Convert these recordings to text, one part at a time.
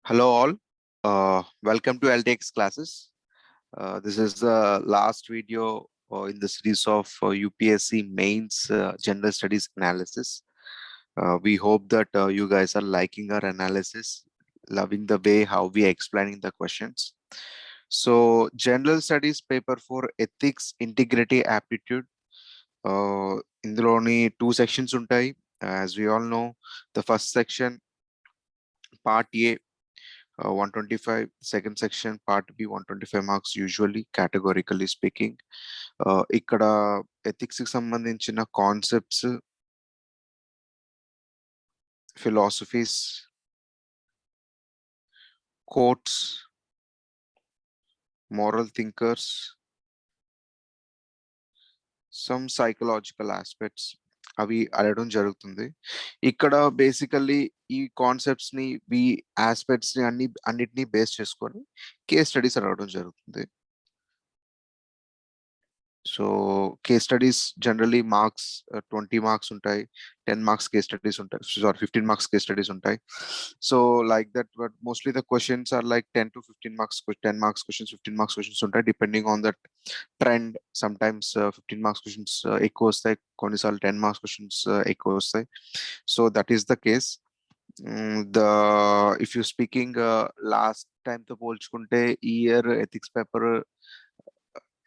Hello all, welcome to LTX classes. This is the last video in the series of UPSC mains general studies analysis. We hope that you guys are liking our analysis, loving the way how we are explaining the questions. So general studies paper for ethics, integrity, aptitude. ఇందులోని two sections ఉంటాయి. As we all know, the first section, part A, 125, second section part B 125 marks usually categorically speaking. ఇక్కడ ethics కి సంబంధించిన concepts, philosophies, quotes, moral thinkers, some psychological aspects అవి అడగడం జరుగుతుంది. ఇక్కడ basically ఈ కాన్సెప్ట్స్ ని, ఈ ఆస్పెక్ట్స్ ని అన్నిటినీ బేస్ చేసుకొని కేస్ స్టడీస్ అడగడం జరుగుతుంది. So case studies generally marks 20 marks ఉంటాయి, 10 మార్క్స్ కేస్ స్టడీస్ ఉంటాయి, సారీ 15 మార్క్స్ కేస్ స్టడీస్ ఉంటాయి. So like that, but mostly the questions are like 10 to 15 marks, 10 marks questions, 15 marks questions ఉంటాయి, depending on that trend. Sometimes 15 marks questions ఎక్కువ వస్తాయి, కొన్నిసార్లు 10 marks questions ఎక్కువ వస్తాయి. So that is the case. The if you speaking last time తో పోల్చుకుంటే ఈ year ethics paper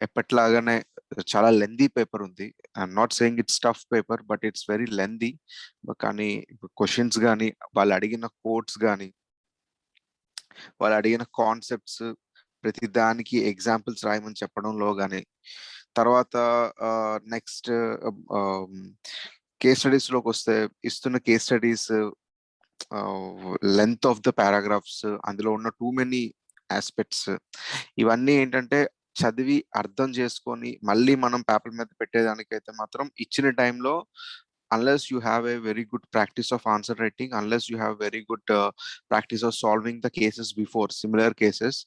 ఎప్పట్లాగానే చాలా లెందీ పేపర్ ఉంది. I'm not saying it's tough paper, but it's very lengthy. కానీ క్వశ్చన్స్ కానీ, వాళ్ళు అడిగిన కోడ్స్ కానీ, వాళ్ళు అడిగిన కాన్సెప్ట్స్, ప్రతి దానికి ఎగ్జాంపుల్స్ రాయమని చెప్పడంలో కానీ, తర్వాత నెక్స్ట్ కేస్ స్టడీస్ లోకి వస్తే ఇస్తున్న case studies length of the paragraphs, అందులో ఉన్న టూ మెనీ ఆస్పెక్ట్స్, ఇవన్నీ ఏంటంటే చదివి అర్థం చేసుకొని మళ్ళీ మనం పేపర్ మీద పెట్టేదానికైతే మాత్రం ఇచ్చిన టైంలో, unless you have a very good practice of answer writing, unless you have very good practice of solving the cases before, similar cases,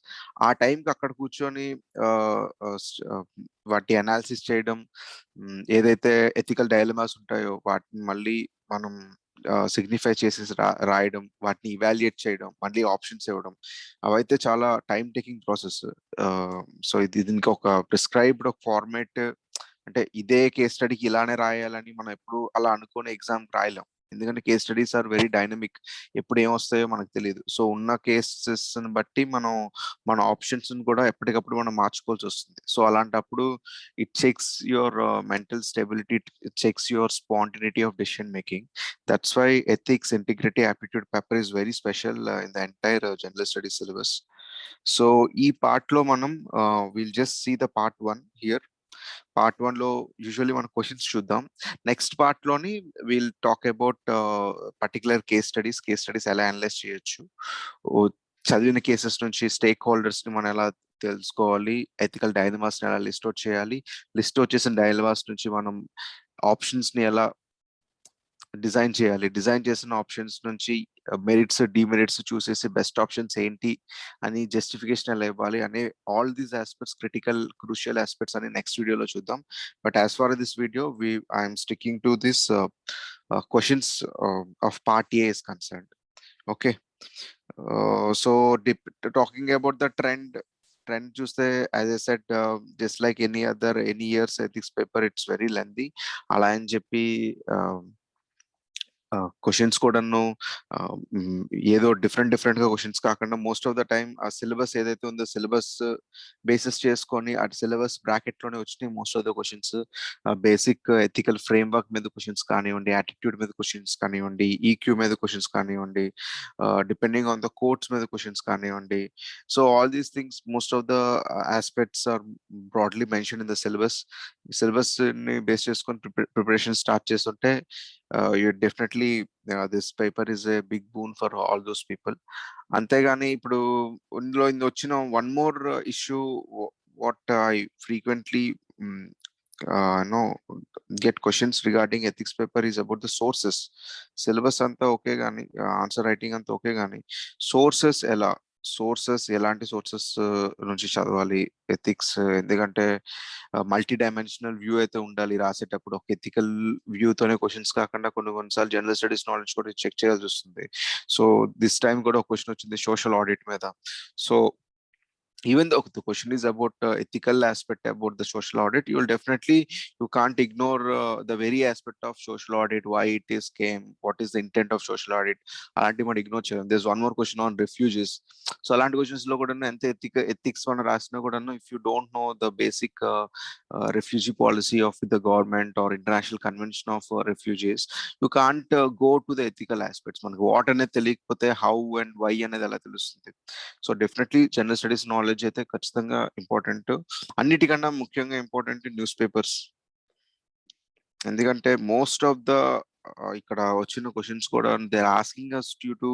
ఆ టైంకి అక్కడ కూర్చొని వాటి అనాలిసిస్ చేయడం, ఏదైతే ఎథికల్ డైలమాస్ ఉంటాయో వాటిని మళ్ళీ మనం సిగ్నిఫై చేసేసి రాయడం, వాటిని ఇవాల్యుయేట్ చేయడం, మళ్ళీ ఆప్షన్స్ ఇవ్వడం, అవైతే చాలా టైం టేకింగ్ ప్రాసెస్. సో దీనికి ఒక ప్రిస్క్రైబ్డ్ ఒక ఫార్మేట్, అంటే ఇదే కేస్ స్టడీకి ఇలానే రాయాలని మనం ఎప్పుడు అలా అనుకునే ఎగ్జామ్ రాయలేం. ఎందుకంటే case studies are very dynamic, ఎప్పుడు ఏమొస్తాయో మనకు తెలియదు. సో ఉన్న కేసెస్ బట్టి మన ఆప్షన్స్ కూడా ఎప్పటికప్పుడు మనం మార్చుకోవాల్సి వస్తుంది. సో అలాంటప్పుడు it checks your mental stability, it checks your spontaneity of decision making. That's why ethics, integrity, aptitude paper is very special in the entire general studies syllabus. So ఈ part లో మనం will just see the part 1 here. Part 1 లో usually మనం questions చూద్దాం. Next part లోని will talk about particular case studies ఎలా analyse చేయొచ్చు, చదివిన కేసెస్ నుంచి స్టేక్ హోల్డర్స్ ని మనం ఎలా తెలుసుకోవాలి, ఎథికల్ డైలమాస్ ని ఎలా లిస్ట్ అవుట్ చేయాలి, లిస్ట్ అవుట్ చేసిన డైలమాస్ నుంచి మనం ఆప్షన్స్ ని ఎలా డిజైన్ చేయాలి, డిజైన్ చేసిన ఆప్షన్స్ నుంచి మెరిట్స్, డిమెరిట్స్ చూసేసి బెస్ట్ ఆప్షన్స్ ఏంటి అని జస్టిఫికేషన్ ఎలా ఇవ్వాలి అనే all these aspects, crucial aspects అని నెక్స్ట్ వీడియోలో చూద్దాం. But as far this video I'm sticking to this questions of part A is concerned. Okay, so talking about the trend చూస్తే, as I said, just like any years ethics paper, it's very lengthy. అలా అని చెప్పి questions కూడాను ఏదో different గా questions కాకుండా, most of the time ఆ syllabus ఏదైతే ఉందో సిలబస్ బేసిస్ చేసుకొని ఆ సిలబస్ బ్రాకెట్ లోనే వచ్చినాయి most of the questions. Basic ethical framework మీద క్వశ్చన్స్ కానివ్వండి, యాటిట్యూడ్ మీద క్వశ్చన్స్ కానివ్వండి, ఈక్యూ మీద క్వశ్చన్స్ కానివ్వండి, డిపెండింగ్ ఆన్ ద కోర్ట్స్ మీద క్వశ్చన్స్ కానివ్వండి. So all these things, most of the aspects are broadly mention in the syllabus ని base చేసుకొని ప్రిపరేషన్ స్టార్ట్ చేస్తుంటే, you definitely this paper is a big boon for all those people. అంతేగాని ఇప్పుడు ఇందులో వచ్చిన one more issue, what I frequently know get questions regarding ethics paper is about the sources. Syllabus అంతా okay కానీ, answer writing అంతా okay కానీ, sources ఎలా, sources ఎలాంటి సోర్సెస్ నుంచి చదవాలి ఎథిక్స్, ఎందుకంటే మల్టీ డైమెన్షనల్ వ్యూ అయితే ఉండాలి రాసేటప్పుడు. ఒక ఎథికల్ వ్యూతోనే క్వశ్చన్స్ కాకుండా కొన్నిసార్లు జనరల్ స్టడీస్ నాలెడ్జ్ కూడా చెక్ చేయాల్సి వస్తుంది. సో దిస్ టైం కూడా ఒక క్వశ్చన్ వచ్చింది సోషల్ ఆడిట్ మీద. So even though the question is about ethical aspect about the social audit, you can't ignore the very aspect of social audit, why it is came, what is the intent of social audit. అలాంటి మనం ignore చేయాలి. there's one more question on refugees. So అలాంటి questions లో కూడా ఎంత ethics మనం రాసినా కూడా, if you don't know the basic refugee policy of the government or international convention of refugees, you can't go to the ethical aspects. మనకు what అనేది తెలియకపోతే హౌ అండ్ వై అనేది ఎలా తెలుస్తుంది. So definitely general studies knowledge అయితే ఖచ్చితంగా important. అన్నిటికన్నా ముఖ్యంగా ఇంపార్టెంట్ న్యూస్ పేపర్స్. ఎందుకంటే మోస్ట్ ఆఫ్ ద ఇక్కడ వచ్చిన క్వశ్చన్స్ కూడా they are asking us to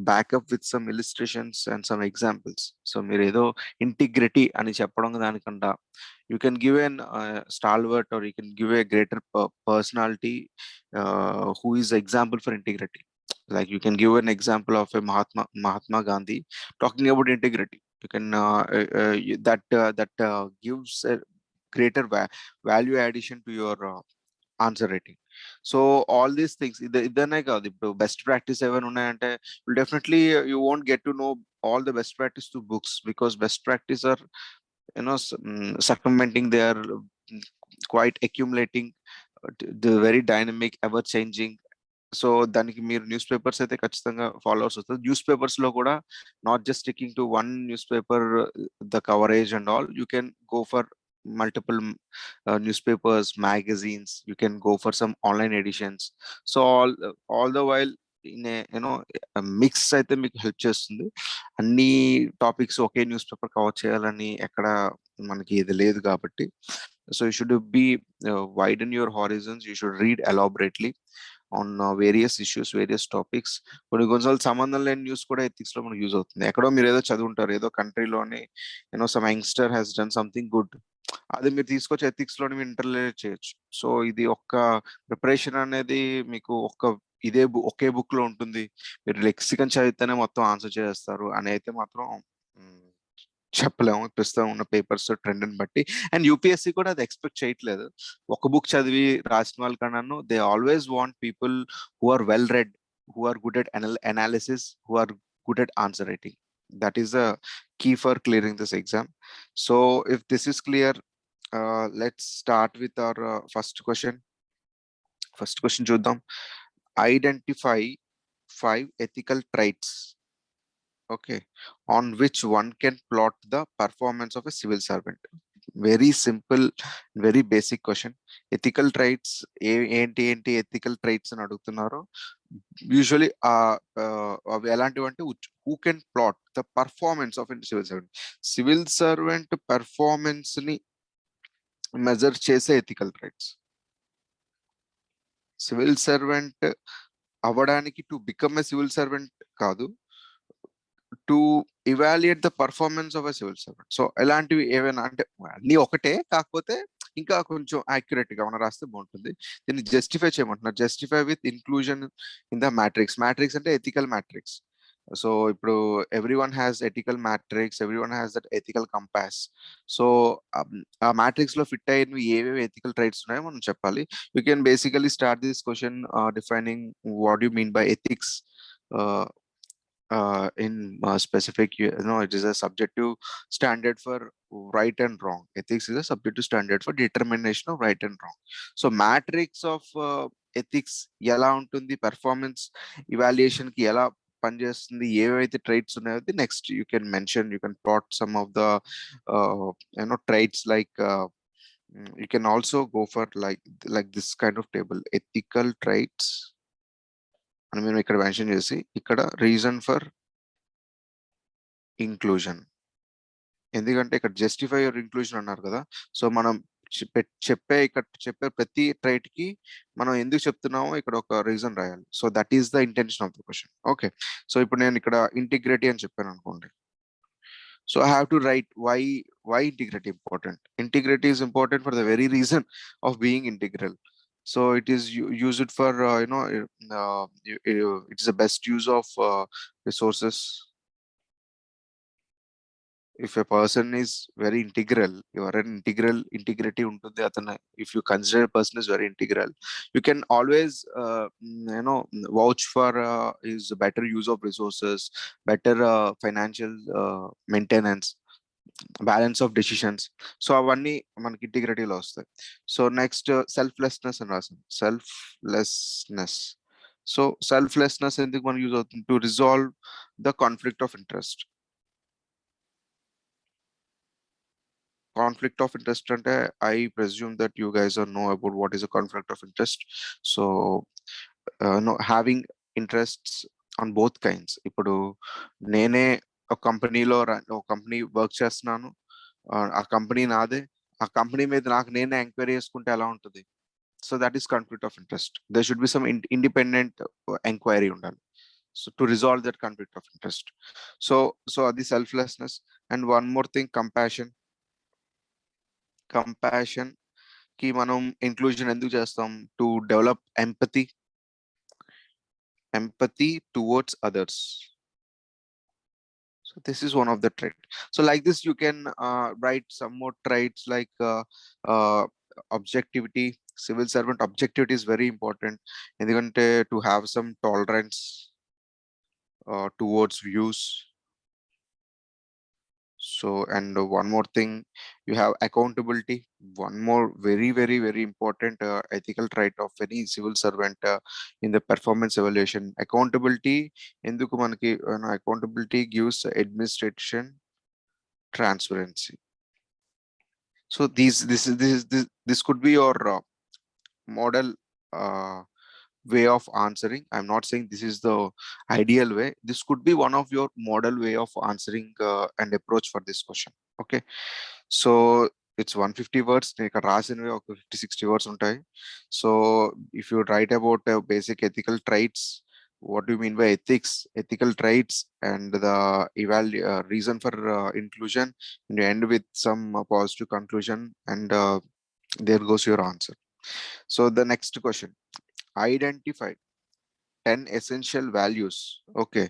back up with some illustrations and some examples. So మీరు ఏదో ఇంటిగ్రిటీ అని చెప్పడం దానికన్నా, you can give an stalwart or you can give a greater personality who is example for integrity. Like you can give an example of a Mahatma Gandhi talking about integrity. You can that gives a greater value addition to your answer writing. So all these things ఇదనే కాదు, ఇప్పుడు best practice ఏమైనా ఉన్నాయంటే definitely you won't get to know all the best practice to books, because best practice are circumventing, they are quite accumulating, the very dynamic, ever changing. So దానికి మీరు newspapers అయితే ఖచ్చితంగా follow అవర్స్ వస్తుంది. Newspapers లో కూడా not just sticking to one newspaper, the coverage and all, you can go for multiple newspapers, magazines. You can go for some online editions. So all the while in a mix అయితే మీకు help చేస్తుంది. అన్ని topics ఒకే news paper cover చేయాలని ఎక్కడ మనకి ఇది లేదు కాబట్టి, so you should B widen your horizons. You should read elaborately on various issues, various topics. కొన్నిసార్లు సంబంధం లేని న్యూస్ కూడా ఎథిక్స్ లో మనకు యూజ్ అవుతుంది. ఎక్కడో మీరు ఏదో చదువుంటారు, ఏదో కంట్రీలోని some youngster has done something good, అది మీరు తీసుకొచ్చి ఎథిక్స్ లోని మీరు ఇంటర్లేట్ చేయొచ్చు. సో ఇది ఒక్క ప్రిపరేషన్ అనేది మీకు ఒకే బుక్ లో ఉంటుంది. మీరు లెక్సికన్ చదివితేనే మొత్తం ఆన్సర్ చేస్తారు అని అయితే మాత్రం చెప్పలేము ప్రస్తుతం ఉన్న పేపర్స్ ట్రెండ్ ని బట్టి. అండ్ యూపీఎస్సీ కూడా అది ఎక్స్పెక్ట్ చేయట్లేదు. ఒక బుక్ చదివి రాసిన వాళ్ళకన్నాను, they always want people who are well read, who are good at analysis, who are good at answer writing. That is the key for clearing this exam. So if this is clear, let's start with our first question. First question చూద్దాం. Identify 5 ethical traits, okay, on which one can plot the performance of a civil servant. Very simple, very basic question. Ethical traits ఏంటి ethical traits అని అడుగుతున్నారు. Usually అవి ఎలాంటివి అంటే, who can plot the performance of civil servant. Civil servant performance ని measure చేసే ethical traits. Civil servant అవ్వడానికి, to become a civil servant కాదు, to evaluate the performance of a civil servant. So ఎలాంటివి ఏవైనా అంటే అన్ని ఒకటే, కాకపోతే ఇంకా కొంచెం యాక్యురేట్ గా మనం రాస్తే బాగుంటుంది. దీన్ని జస్టిఫై చేయమంటున్నారు. Justify with inclusion in the matrix. Matrix అంటే ఎథికల్ మ్యాట్రిక్స్. సో ఇప్పుడు every one has ethical matrix, every one has that ethical compass. So ఆ మ్యాట్రిక్స్ లో ఫిట్ అయినవి ఏవేవి ఎథికల్ ట్రైట్స్ ఉన్నాయో మనం చెప్పాలి. You can basically start this question defining what you mean by ethics. In specific, it is a subjective standard for right and wrong. Ethics is a subjective standard for determination of right and wrong. So matrix of ethics ఎలా ఉంటుంది, performance evaluation కి ఎలా పనిచేస్తుంది, ఏవైతే traits ఉన్నాయో next you can mention. You can plot some of the traits like, you can also go for like this kind of table, ethical traits అని మేము ఇక్కడ మెన్షన్ చేసి, ఇక్కడ రీజన్ ఫర్ ఇంక్లూజన్. ఎందుకంటే ఇక్కడ జస్టిఫై యువర్ ఇంక్లూజన్ అన్నారు కదా. So మనం చెప్పే ప్రతి ట్రైట్ కి మనం ఎందుకు చెప్తున్నామో ఇక్కడ ఒక రీజన్ రాయాలి. So that is the intention of the question. Okay, so ఇప్పుడు నేను ఇక్కడ ఇంటిగ్రిటీ అని చెప్పాను అనుకోండి. So I have to write why integrity important. Integrity is important for the very reason of being integral. So it is used for it is the best use of resources. if a person is very integral, you are an integrity ఉంటుంది అతను. If you consider a person is very integral, you can always vouch for his better use of resources, better financial maintenance, balance of decisions. So అవన్నీ మనకి ఇంటిగ్రిటీలో వస్తాయి. So next selflessness అని రాసాం. Selflessness. So selflessness ఎందుకు మనకి use అవుతుంది? To resolve the conflict of interest. Conflict of interest అంటే I presume that you guys are know about what is a conflict of interest. So no, having interests on both kinds. ఇప్పుడు నేనే ఒక కంపెనీలో ఒక company work చేస్తున్నాను, ఆ company నాదే, ఆ కంపెనీ మీద నాకు నేనే ఎంక్వైరీ చేసుకుంటే ఎలా ఉంటుంది? So that is conflict of interest. There should be some independent enquiry ఉండాలి. So to resolve that conflict of interest. So అది selflessness. And one more thing, compassion. Compassion కి మనం ఇంక్లూజన్ ఎందుకు చేస్తాం? To develop empathy towards others. So this is one of the trait. So like this you can write some more traits like objectivity. Civil servant objectivity is very important, ఎందుకంటే to have some tolerance towards views. So, and one more thing, you have accountability. One more very important ethical trait of any civil servant in the performance evaluation. Accountability, ఎందుకు మనకి accountability gives administration transparency. So this could be your model way of answering. I'm not saying this is the ideal way. This could be one of your model way of answering and approach for this question. Okay, so it's 150 words. Neka rasinwe oka 50-60 words untayi. So if you write about basic ethical traits, what do you mean by ethics, ethical traits, and the reason for inclusion, and you end with some positive conclusion, and there goes your answer. So the next question, identify 10 essential values, okay,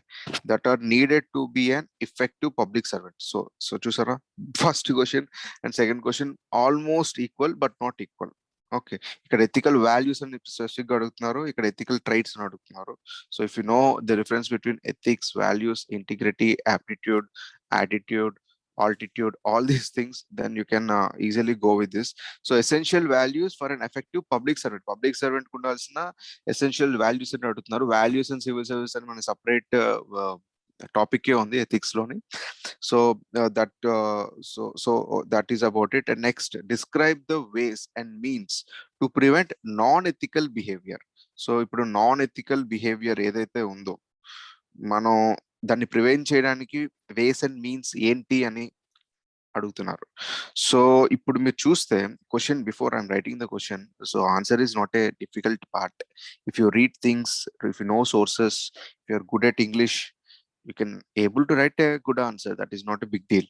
that are needed to be an effective public servant. So chusara, first question and second question almost equal but not equal. Okay, ఇక్కడ ethical values అని specific గా అడుగుతున్నారు, ఇక్కడ ethical traits అని అడుగుతున్నారు. So if you know the difference between ethics, values, integrity, aptitude, attitude, altitude, all these things, then you can easily go with this. So essential values for an effective public servant కుండాల్సిన essential values అని అడుగుతున్నారు. Values and civil service అని మన separate topic ఉంది ethics లోని. So that is about it. And next, describe the ways and means to prevent non ethical behaviour. So ఇప్పుడు non ethical behaviour ఏదైతే ఉందో మనం దాన్ని ప్రివెంట్ చేయడానికి వేస్ అండ్ మీన్స్ ఏంటి అని అడుగుతున్నారు. సో ఇప్పుడు మీరు చూస్తే question, before I'm writing the question, so answer is not a difficult part. If you read things, if you know sources, if you are good at English, you can able to write a good answer. That is not a big deal.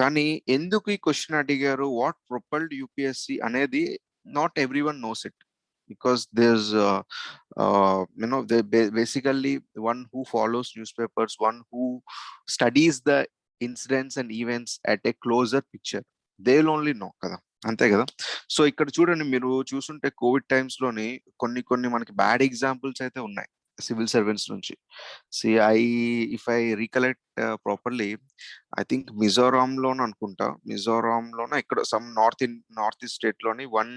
కానీ ఎందుకు ఈ question అడిగారు, what propelled UPSC అనేది not everyone knows it, because there's basically one who follows newspapers, one who studies the incidents and events at a closer picture, they'll only know కదా, అంతే కదా. So ఇక్కడ చూడండి, మీరు చూసుంటే Covid times లోని కొన్ని మనకి బ్యాడ్ ఎగ్జాంపుల్స్ అయితే ఉన్నాయి సివిల్ సర్వెంట్స్ నుంచి. See if I recollect properly, I think మిజోరాంలోనే అనుకుంటా, మిజోరాంలోనే ఇక్కడ సమ్ నార్త్ ఈస్ట్ స్టేట్ లోని one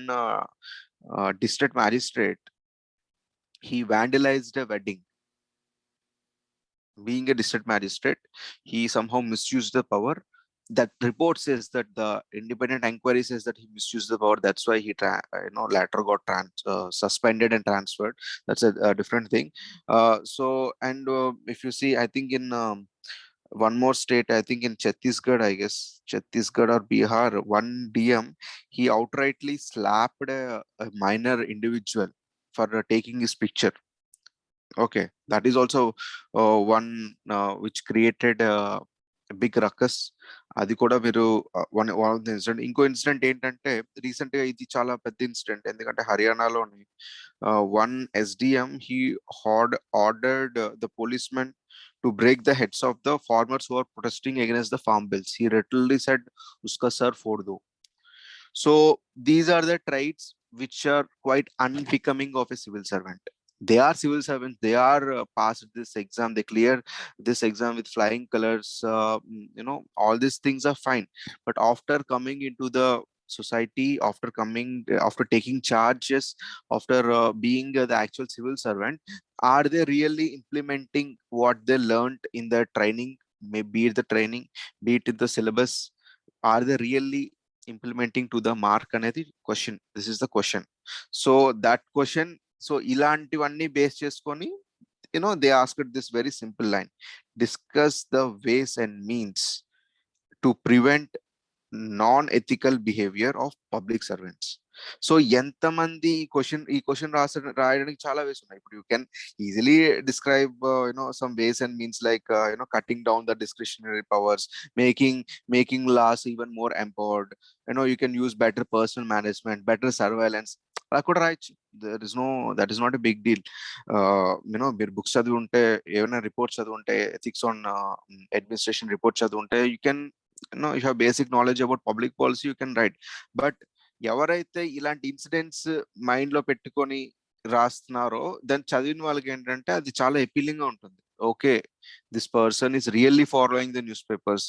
district magistrate, he vandalized a wedding. Being a district magistrate, he somehow misused the power. That report says that the independent inquiry says that he misused the power. That's why he later got suspended and transferred. That's a different thing. So and if you see, I think in one more state, I think in Chhattisgarh, I guess Chhattisgarh or Bihar, one DM, he outrightly slapped a minor individual for taking his picture. Okay, that is also one which created a big ruckus. అది కూడా మీరు one of the incident. ఇంకో incident ఏంటంటే, recent గా ఇది చాలా పెద్ద incident, ఎందుకంటే హర్యానాలోని one SDM, he had ordered the policeman to break the heads of the farmers who are protesting against the farm bills. He literally said, "Uska sir phod do." So these are the traits which are quite unbecoming of a civil servant. They are civil servants. They are passed this exam. They clear this exam with flying colors. All these things are fine. But after coming into the society, after taking charges, after being the actual civil servant, are they really implementing what they learned in the training? Maybe it the training, be it in the syllabus. Are they really implementing to the mark అనేది క్వశ్చన్. This is the question. So that question, so ఇలాంటివన్నీ base చేసుకొని they asked this very simple line: discuss the ways and means to prevent non ethical behaviour of public servants. So ఎంతమంది ఈ question రాయడానికి చాలా ways ఉన్నాయి. ఇప్పుడు you can easily describe some ways and means like cutting down the discretionary powers, making laws even more empowered, you can use better personal management, better surveillance, అలా కూడా రాయొచ్చు. That is not a big deal. మీరు books చదివి ఉంటే, ఏమైనా reports చదివి ఉంటే, ethics on administration report చదివి ఉంటే, you have basic knowledge about public policy, you can write. But ఎవరైతే ఇలాంటి ఇన్సిడెంట్స్ మైండ్ లో పెట్టుకొని రాస్తున్నారో, దాన్ని చదివిన వాళ్ళకి ఏంటంటే అది చాలా ఎపీలింగ్ గా ఉంటుంది. Okay, this person is really following the news papers.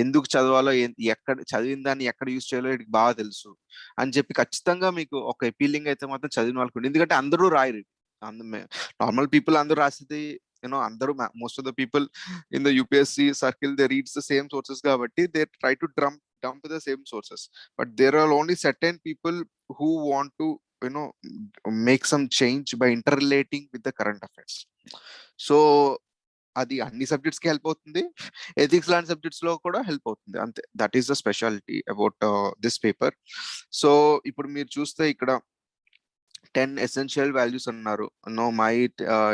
ఎందుకు చదవాలో, ఎక్కడ చదివిన దాన్ని ఎక్కడ యూజ్ చేయాలో వీడికి బాగా తెలుసు అని చెప్పి ఖచ్చితంగా మీకు ఒక ఎపీలింగ్ అయితే మాత్రం చదివిన వాళ్ళకి ఉంటుంది. ఎందుకంటే అందరూ రాయరు. నార్మల్ పీపుల్ అందరూ రాసేది, అందరూ most of the people in the UPSC circle, they read the same sources కాబట్టి they try to dump the same sources. But there are only certain people who want to make some change by interrelating with the current affairs. So అది అన్ని subjects కి help అవుతుంది, ethics లాంటి subjects లో కూడా help అవుతుంది. అంతే, that is the speciality about this paper. So ఇప్పుడు మీరు చూస్తే ఇక్కడ 10 essential values అన్నారు.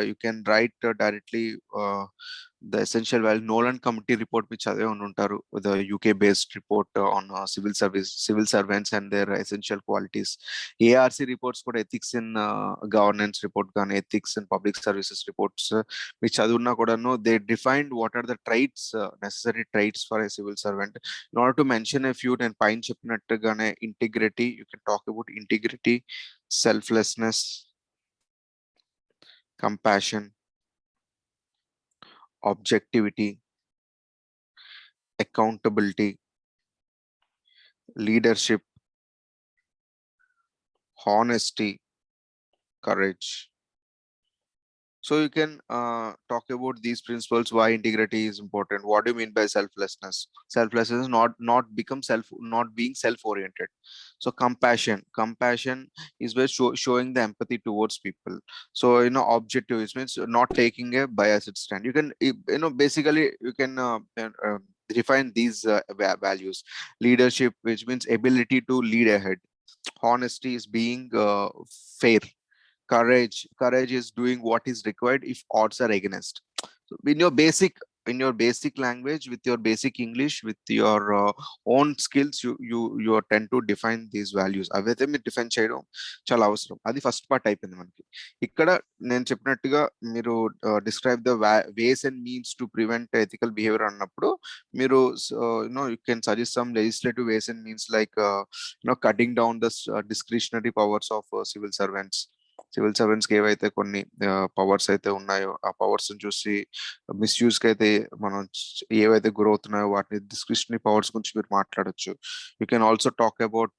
You can write directly the essential value. Nolan committee report which చదివే ఉంటారు, the UK based report on civil servants and their essential qualities. ARC reports కూడా ethics in governance report కానీ ethics in public services reports which చదువున్నా కూడా they defined what are the traits, necessary traits for a civil servant. In order to mention a few, నేను పైన చెప్పినట్టుగానే integrity, you can talk about integrity, selflessness, compassion, objectivity, accountability, leadership, honesty, courage. So you can talk about these principles, why integrity is important. What do you mean by selflessness? Selflessness is not being self-oriented. So compassion is by showing the empathy towards people. So objective means not taking a biased stand. You can basically you can define these values. Leadership, which means ability to lead ahead. Honesty is being fair. Courage is doing what is required if odds are against. So in your basic language, with your basic English, with your own skills, you tend to define these values. అవైతే మీరు define చేయడం చాలా అవసరం. అది first part అయిపోయింది మనకి. ఇక్కడ నేను చెప్పినట్టుగా మీరు describe the ways and means to prevent ethical behaviour అన్నప్పుడు, మీరు you can suggest some legislative ways and means like cutting down the discretionary powers of civil servants కి ఏవైతే కొన్ని పవర్స్ అయితే ఉన్నాయో, ఆ పవర్స్ చూసి మిస్యూజ్ కి అయితే మనం ఏవైతే గురవుతున్నాయో వాటిని డిస్క్రిషనరీ పవర్స్ గురించి మీరు మాట్లాడొచ్చు. You can also talk about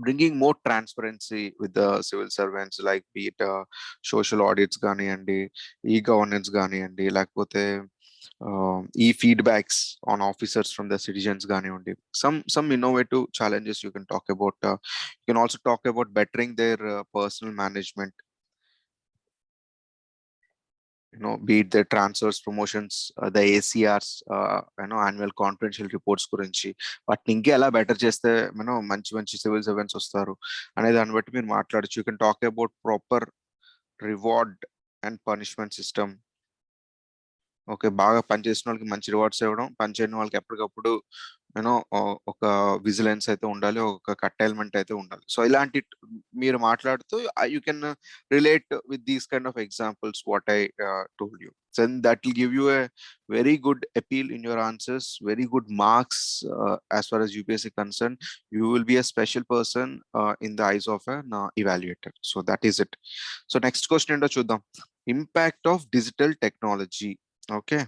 bringing more transparency with the civil servants, like be it social audits కానివ్వండి, ఈ గవర్నెన్స్ కానివ్వండి, లేకపోతే ఈ feedbacks on officers from the citizens కానివ్వండి. some innovative challenges you can talk about. You can also talk about bettering their personal management, be it the transfers, promotions, the ACRs, annual confidential reports గురించి వాటిని ఇంకా ఎలా better చేస్తే మంచి civil servants వస్తారు అనే దాన్ని బట్టి మీరు మాట్లాడచ్చు. You can talk about proper reward and punishment system. Okay, బాగా పనిచేసిన వాళ్ళకి మంచి రివార్డ్స్ ఇవ్వడం, పనిచేయని వాళ్ళకి ఎప్పటికప్పుడు ఒక విజిలెన్స్ అయితే ఉండాలి, ఒక కట్టైల్మెంట్ అయితే ఉండాలి. సో ఇలాంటి మీరు మాట్లాడుతూ you can relate with these kind of examples what I told you. So that will give you a very good appeal in your answers, very good marks as far as UPSC concerned. You will be a special person in the eyes of an evaluator. So that is it. So next question ఏంటో చూద్దాం. Impact of digital technology, okay,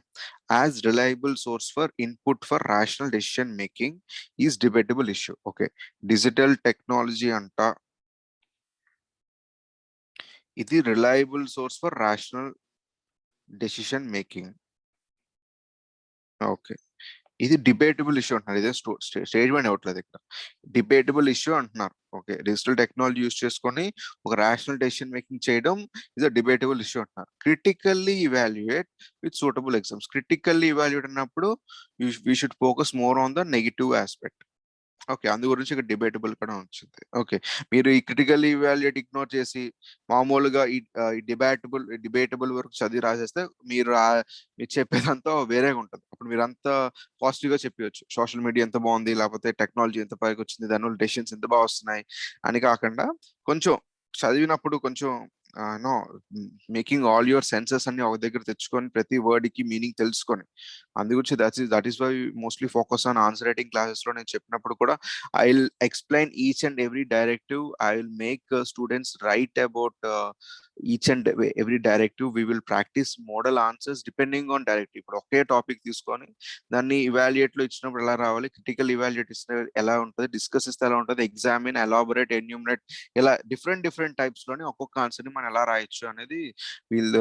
as reliable source for input for rational decision making is debatable issue. Okay, digital technology anta ఇది reliable source for rational decision making. Okay, ఇది debatable issue అంటున్నారు. ఇదే statement అవ్వట్లేదు ఇక్కడ, debatable issue అంటున్నారు. Okay, digital technology use చేసుకొని ఒక rational decision making చేయడం ఇది డిబేటబుల్ ఇష్యూ అంటున్నారు. Critically evaluate with suitable exams. Critically evaluate అన్నప్పుడు we should focus more on the negative aspect. Okay, అందు గురించి ఇక్కడ డిబేటబుల్ కూడా వచ్చింది. ఓకే, మీరు ఈ క్రిటికల్ ఇవాల్యుయేట్ ఇగ్నోర్ చేసి మామూలుగా ఈ డిబేటబుల్ వరకు చదివి రాసేస్తే మీరు మీరు చెప్పేదంతా వేరేగా ఉంటుంది. అప్పుడు మీరు అంతా పాజిటివ్ గా చెప్పవచ్చు, సోషల్ మీడియా ఎంత బాగుంది, లేకపోతే టెక్నాలజీ ఎంత పైకి వచ్చింది, దానివల్ల డెసిషన్స్ ఎంత బాగా వస్తున్నాయి అని కాకుండా కొంచెం చదివినప్పుడు కొంచెం know making all your senses అన్ని ఒక దగ్గర తెచ్చుకొని ప్రతి వర్డ్ కి మీనింగ్ తెలుసుకొని అందుగురించి that is why mostly focus on answer writing classes లో నేను చెప్పినప్పుడు కూడా I will explain each and every directive. I will make students write about each and every directive. We will practice model answers depending on directive. ఇప్పుడు ఒకే topic తీసుకొని దాన్ని evaluate లో ఇచ్చినప్పుడు ఎలా రావాలి, క్రిటికల్ ఇవాల్యుయేట్ ఇస్తే ఎలా ఉంటుంది, డిస్కస్ ఇస్తే ఎలా ఉంటుంది, ఎగ్జామిన్, ఎలాబొరేట్, ఎన్యూమరేట్, ఇలా డిఫరెంట్ టైప్స్ లోని ఒక్కొక్క ఆన్సర్ ని మనం ఎలా రాయొచ్చు అనేది వీళ్ళు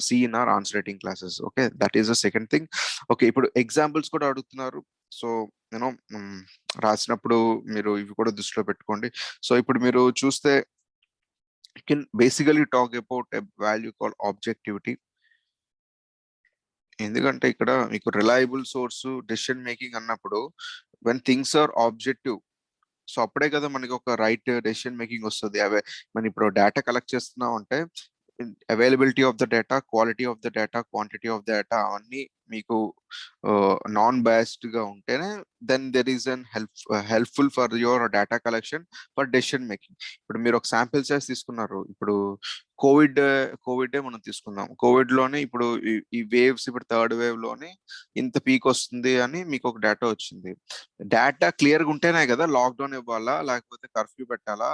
see in our answer writing classes. Okay, that is the second thing. Okay, ఇప్పుడు ఎగ్జాంపుల్స్ కూడా అడుగుతున్నారు. సో యూనో రాసినప్పుడు మీరు ఇవి కూడా దృష్టిలో పెట్టుకోండి. సో ఇప్పుడు మీరు చూస్తే can basically talk about a value call objectivity. ఎందుకంటే ఇక్కడ మీకు రిలయబుల్ సోర్స్ డెసిషన్ మేకింగ్ అన్నప్పుడు when things are objective, so అప్పుడే కదా మనకి ఒక రైట్ డెసిషన్ మేకింగ్ వస్తుంది. అవే మనం ఇప్పుడు డేటా కలెక్ట్ చేస్తున్నాం అంటే availability of the data, quality of the data, quantity of the data అవన్నీ మీకు నాన్ బయాస్డ్ గా ఉంటేనే then there is an helpful for your data collection for decision making. ఇప్పుడు మీరు ఒక శాంపిల్ సైజ్ తీసుకున్నారు. ఇప్పుడు కోవిడ్ మనం తీసుకుందాం. కోవిడ్ లోనే ఇప్పుడు ఈ వేవ్స్, ఇప్పుడు థర్డ్ వేవ్ లోనే ఇంత పీక్ వస్తుంది అని మీకు ఒక డేటా వచ్చింది. డేటా క్లియర్ గా ఉంటేనే కదా లాక్డౌన్ ఇవ్వాలా, లేకపోతే కర్ఫ్యూ పెట్టాలా,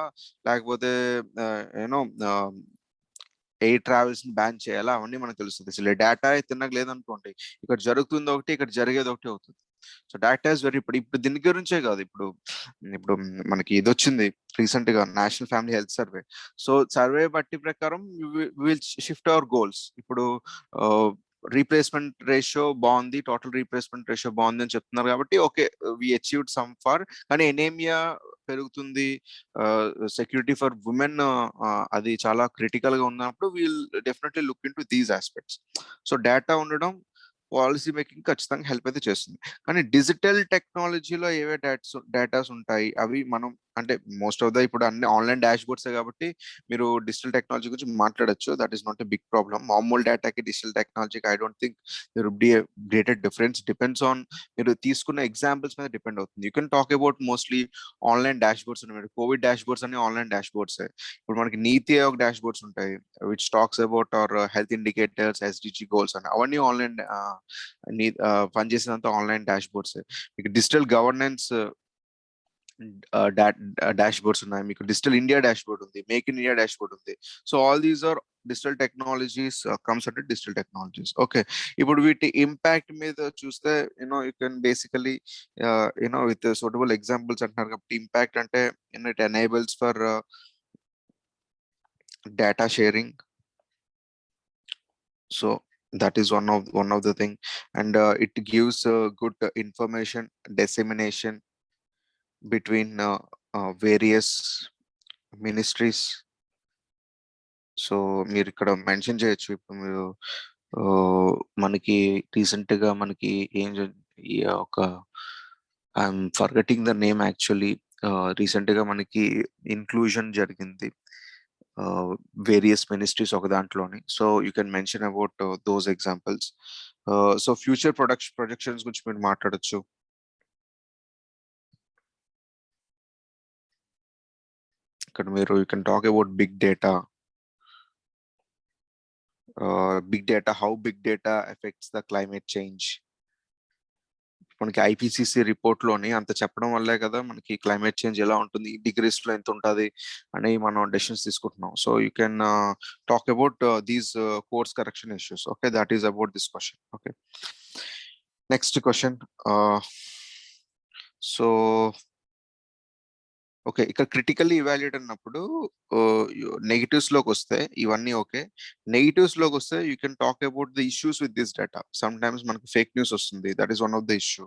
లేకపోతే యూనో ఎయిర్ ట్రావెల్స్ ని బ్యాన్ చేయాలా, అవన్నీ మనకు తెలుస్తుంది. అసలు డేటా తిన్నగా లేదనుకోండి, ఇక్కడ జరుగుతుంది ఒకటి, ఇక్కడ జరిగేది ఒకటి అవుతుంది. సో డేటా ఇస్ వెరీ, ఇప్పుడు దీని గురించే కాదు, ఇప్పుడు ఇప్పుడు మనకి ఇది వచ్చింది రీసెంట్ గా national family health survey. So survey బట్టి ప్రకారం విల్ షిఫ్ట్ అవర్ గోల్స్. ఇప్పుడు రీప్లేస్మెంట్ రేషియో బాగుంది, టోటల్ రీప్లేస్మెంట్ రేషియో బాగుంది అని చెప్తున్నారు కాబట్టి okay, we achieved some far. కానీ ఎనేమియా పెరుగుతుంది, సెక్యూరిటీ ఫర్ ఉమెన్ అది చాలా క్రిటికల్ గా ఉన్నప్పుడు we'll definitely look into these aspects. So data ఉండడం పాలసీ మేకింగ్ ఖచ్చితంగా హెల్ప్ అయితే చేస్తుంది. కానీ డిజిటల్ టెక్నాలజీలో ఏవే డేటాస్ ఉంటాయి అవి మనం అంటే మోస్ట్ ఆఫ్ ద ఇప్పుడు అన్ని ఆన్లైన్ డాష్ బోర్డ్స్ కాబట్టి మీరు డిజిటల్ టెక్నాలజీ గురించి మాట్లాడొచ్చు. That is not a big problem. మామూలు డేటాకి డిజిటల్ టెక్నాలజీకి I don't think there would be a greater difference. Depends on మీరు తీసుకున్న ఎగ్జాంపుల్స్ మీద డిపెండ్ అవుతుంది. You can talk about mostly online dash boards ఉన్నాయి. కోవిడ్ డాష్ బోర్డ్స్ అన్ని online dashboards. ఇప్పుడు మనకి నీతి ఆయోగ్ డాష్ బోర్డ్స్ ఉంటాయి which talks about our health indicators, SDG goals అని, అవన్నీ ఆన్లైన్ పనిచేసేదంతా ఆన్లైన్ డాష్ బోర్డ్స్. మీకు డిజిటల్ గవర్నెన్స్ డాష్ బోర్డ్స్ ఉన్నాయి, మీకు డిజిటల్ ఇండియా డాష్ బోర్డ్ ఉంది, make in India dash board ఉంది. So all these are digital technologies, comes under digital technologies. Okay, ఇప్పుడు వీటి ఇంపాక్ట్ మీద చూస్తే you can basically with suitable examples అంటున్నారు కాబట్టి ఇంపాక్ట్ అంటే it enables for data sharing. So that is one of the thing, and it gives good information dissemination between various ministries. So మీరు ఇక్కడ mention చేయొచ్చు. ఇప్పుడు మీరు మనకి రీసెంట్ గా మనకి ఏం ఈ ఒక I'm forgetting the name actually. Recent గా మనకి ఇన్క్లూజన్ జరిగింది వేరియస్ మినిస్ట్రీస్ ఒక దాంట్లోని. So you can mention about those examples. So future projections గురించి మీరు మాట్లాడొచ్చు. ఇక్కడ మీరు you can talk about big data. Big data, how big data affects the climate change. మనకి ఐపీసీసీ రిపోర్ట్లోని అంత చెప్పడం వల్లే కదా మనకి క్లైమేట్ చేంజ్ ఎలా ఉంటుంది, డిగ్రీస్లో ఎంత ఉంటుంది అని మనం డెసిషన్స్ తీసుకుంటున్నాం. So you can talk about these course correction issues. Okay, that is about this question. Okay, next question. So okay, ఇక్కడ క్రిటికల్లీ ఇవాల్యుయేట్ అన్నప్పుడు నెగిటివ్స్ లోకి వస్తే ఇవన్నీ ఓకే. నెగిటివ్స్ లోకి వస్తే you can talk about the issues with this data. Some times మనకు fake news వస్తుంది, that is one of the issue.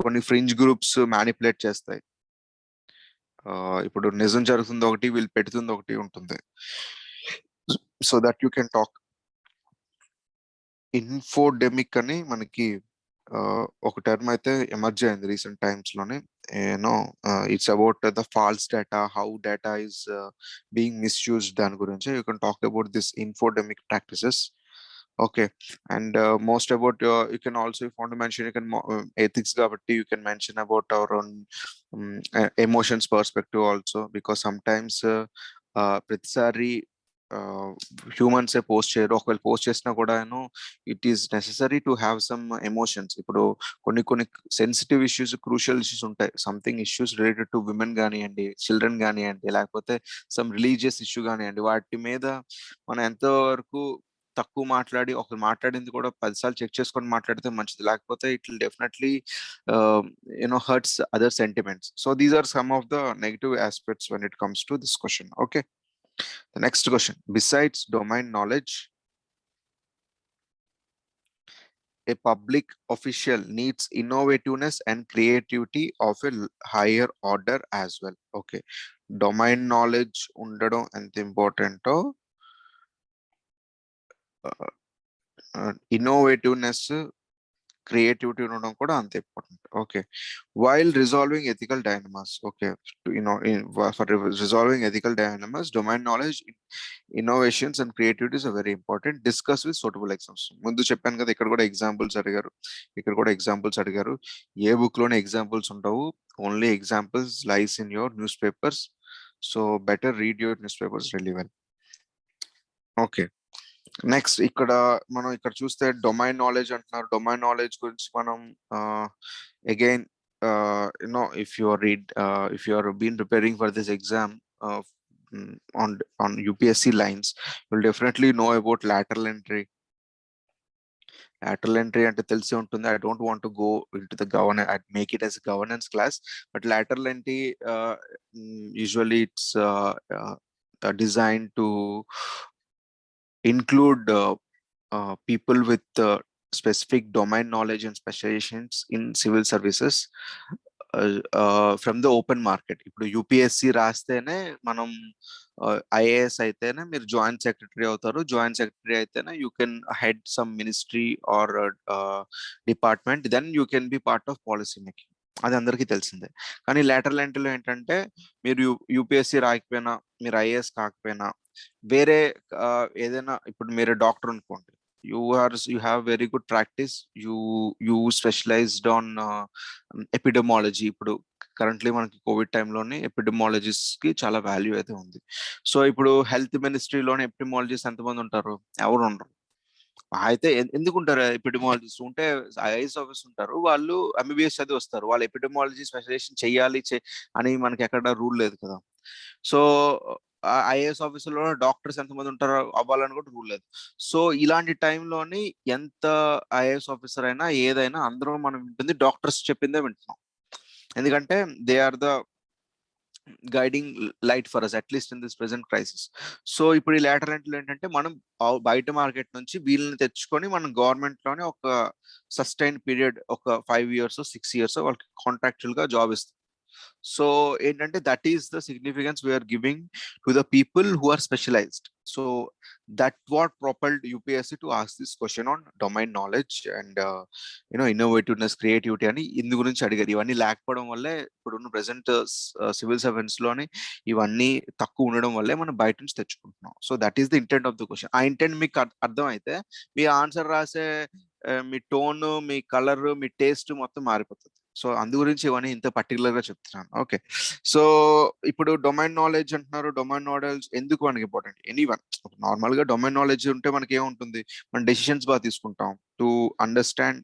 కొన్ని ఫ్రింజ్ గ్రూప్స్ మ్యానిపులేట్ చేస్తాయి. ఇప్పుడు నిజం జరుగుతుంది ఒకటి, వీళ్ళు పెడుతుంది ఒకటి ఉంటుంది. So that you can talk. Infodemic అని మనకి ఒక టర్మ్ అయితే ఎమర్జ్ అయింది రీసెంట్ టైమ్స్ లోనే. You know it's about the false data, how data is being misused. దాని గురించి you can talk about this infodemic practices. Okay, and most about you can also, if you want to mention, you can ethics కాబట్టి you can mention about our own emotions perspective also, because sometimes ప్రతిసారి humans post చేయరు. ఒకవేళ post చేసినా కూడా it is necessary to have some emotions. ఇప్పుడు కొన్ని sensitive issues, crucial issues ఉంటాయి. Something issues related to women కానివ్వండి, చిల్డ్రన్ కానివ్వండి, లేకపోతే సమ్ రిలీజియస్ ఇష్యూ కానివ్వండి, వాటి మీద మనం ఎంతవరకు తక్కువ మాట్లాడి, ఒకరు మాట్లాడింది కూడా 10 సార్లు చెక్ చేసుకొని మాట్లాడితే మంచిది. లేకపోతే it will definitely hurts other sentiments. So these are some of the negative aspects when it comes to this question. Okay, the next question. Besides domain knowledge, a public official needs innovativeness and creativity of a higher order as well. Okay, domain knowledge ఉండడం ఎంత ఇంపార్టెంటో, innovativeness, creativity ఉండడం కూడా అంత important. Okay, while resolving ethical dilemmas. Okay, for resolving ethical dilemmas, domain knowledge, innovations and creativities are very important. Discuss with suitable exams. ముందు చెప్పాను కదా, ఇక్కడ కూడా ఎగ్జాంపుల్స్ అడిగారు, ఇక్కడ కూడా ఎగ్జాంపుల్స్ అడిగారు. ఏ బుక్ లోనే ఎగ్జాంపుల్స్ ఉండవు, only examples lies in your newspapers. So better read your newspapers really well. Okay, next ఇక్కడ మనం ఇక్కడ చూస్తే డొమైన్ నాలెడ్జ్ అంటున్నారు. డొమైన్ నాలెడ్జ్ గురించి మనం again if you are if you are been preparing for this exam on UPSC lines, you'll definitely know about lateral entry. Lateral entry అంటే తెలిసి ఉంటుంది. I don't want to go into the governance, I'd make it as a governance class, but lateral entry usually it's designed to include people with specific domain knowledge and specializations in civil services from the open market. ఇప్పుడు UPSC రాస్తేనే మనం IAS అయితేనే మీరు joint secretary అవుతారు. Joint secretary అయితేనే you can head some ministry or department, then you can be part of policy making. అది అందరికీ తెలిసిందే. కానీ లేటరల్ ఎంట్రీలో ఏంటంటే మీరు యూపీఎస్సి రాకపోయినా, మీరు IAS కాకపోయినా, వేరే ఏదైనా, ఇప్పుడు మీరు డాక్టర్ అనుకోండి, you have very good practice, you specialized on epidemiology. ఇప్పుడు కరెంట్లీ మనకి కోవిడ్ టైంలోనే ఎపిడమాలజిస్ట్ కి చాలా వాల్యూ అయితే ఉంది. సో ఇప్పుడు హెల్త్ మినిస్ట్రీలోనే ఎపిడమాలజిస్ట్ ఎంతమంది ఉంటారు? ఎవరు ఉండరు. అయితే ఎందుకుంటారు ఎపిడమాలజిస్ట్? ఉంటే IAS ఆఫీస్ ఉంటారు, వాళ్ళు MBBS చదివి వస్తారు, వాళ్ళు ఎపిడమాలజీ స్పెషలైజేషన్ చెయ్యాలి అని మనకి ఎక్కడ రూల్ లేదు కదా. సో IAS ఆఫీసులో డాక్టర్స్ ఎంతమంది ఉంటారో అవ్వాలని కూడా రూల్ లేదు. సో ఇలాంటి టైంలోని ఎంత IAS ఆఫీసర్ అయినా ఏదైనా అందరూ మనం వింటుంది డాక్టర్స్ చెప్పిందే వింటున్నాం. ఎందుకంటే they are the guiding light for us, at least in this present crisis. So ఇప్పుడు ఈ లేటర్ ఎంట్రీలో ఏంటంటే మనం బయట మార్కెట్ నుంచి వీళ్ళని తెచ్చుకొని మనం గవర్నమెంట్ లోనే ఒక సస్టైన్ పీరియడ్, ఒక 5 years 6 years వాళ్ళకి కాంట్రాక్చువల్ గా జాబ్ ఇస్తాం. సో ఏంటంటే that is the significance we are giving to the people who are specialised. So that what propelled UPSC to ask this question on domain knowledge and innovativeness, creativity అని ఇందు గురించి అడిగారు. ఇవన్నీ లేకపోవడం వల్లే ఇప్పుడున్న ప్రెసెంట్ సివిల్ సర్వెంట్స్ లోని ఇవన్నీ తక్కువ ఉండడం వల్లే మనం బయట నుంచి తెచ్చుకుంటున్నాం. So that is the intent of the question. ఆ ఇంటెంట్ మీకు అర్థం అయితే మీ ఆన్సర్ రాసే మీ టోన్, మీ కలర్, మీ టేస్ట్ మొత్తం మారిపోతుంది. సో అందు గురించి ఇవన్నీ ఇంత పర్టికులర్ గా చెప్తున్నాను. ఓకే, సో ఇప్పుడు డొమైన్ నాలెడ్జ్ అంటున్నారు. డొమైన్ నాలెడ్జ్ ఎందుకు మనకి ఇంపార్టెంట్? ఎనీవన్ నార్మల్ గా డొమైన్ నాలెడ్జ్ ఉంటే మనకి ఏముంటుంది, మనం డెసిషన్స్ బాగా తీసుకుంటాం. To understand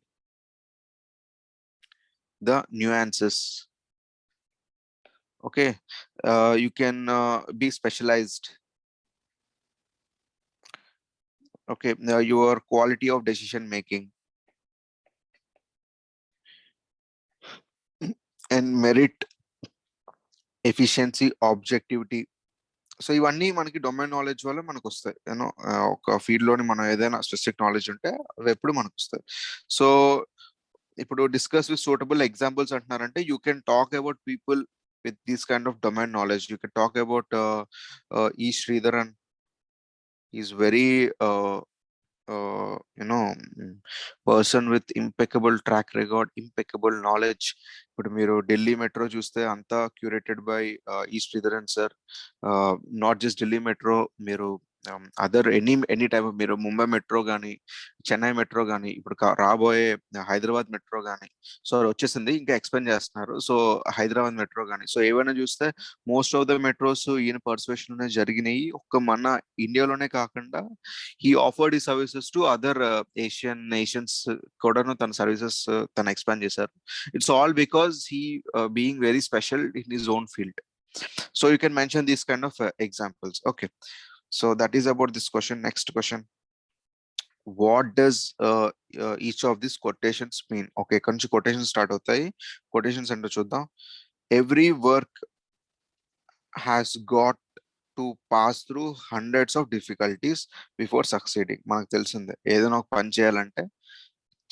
the nuances. Okay, you can be specialised. Okay, your quality of decision making and merit, efficiency, objectivity. So ఇవన్నీ మనకి డొమైన్ నాలెడ్జ్ వల్ల మనకు వస్తాయి. యూనో ఒక ఫీల్డ్ లోని మనం ఏదైనా స్పెసిఫిక్ నాలెడ్జ్ ఉంటే అవి ఎప్పుడు మనకు వస్తాయి. సో ఇప్పుడు డిస్కస్ విత్ సూటబుల్ ఎగ్జాంపుల్స్ అంటున్నారంటే you can talk about people with this kind of domain knowledge. You can talk about ఈ Sreedharan. Is very you know person with impeccable track record, impeccable knowledge. ఇప్పుడు మీరు Delhi metro చూస్తే అంతా curated by ఈ Sridharan sir. Not just Delhi metro, మీరు other any type మీరు Mumbai metro కానీ, Chennai metro కానీ, ఇప్పుడు రాబోయే హైదరాబాద్ మెట్రో కానీ, సో అది వచ్చేసింది, ఇంకా ఎక్స్పెండ్ చేస్తున్నారు. సో హైదరాబాద్ మెట్రో కానీ, సో ఏవైనా చూస్తే మోస్ట్ ఆఫ్ ద మెట్రోస్ ఈయన పర్సువేషన్ లోనే జరిగినాయి. ఒక్క మన ఇండియాలోనే కాకుండా he offered his services to other Asian nations కూడాను తన సర్వీసెస్ తను ఎక్స్పాండ్ చేశారు. It's all because he being very special in his own field. So you can mention these kind of examples. Okay, so that is about this question. Next question, what does each of this quotations mean? Okay, ఇక్కడ నుంచి quotations start అవుతాయి. Quotations అంటే చూద్దాం. Every work has got to pass through hundreds of difficulties before succeeding. మనకు తెలిసిందే, ఏదైనా ఒక పని చేయాలంటే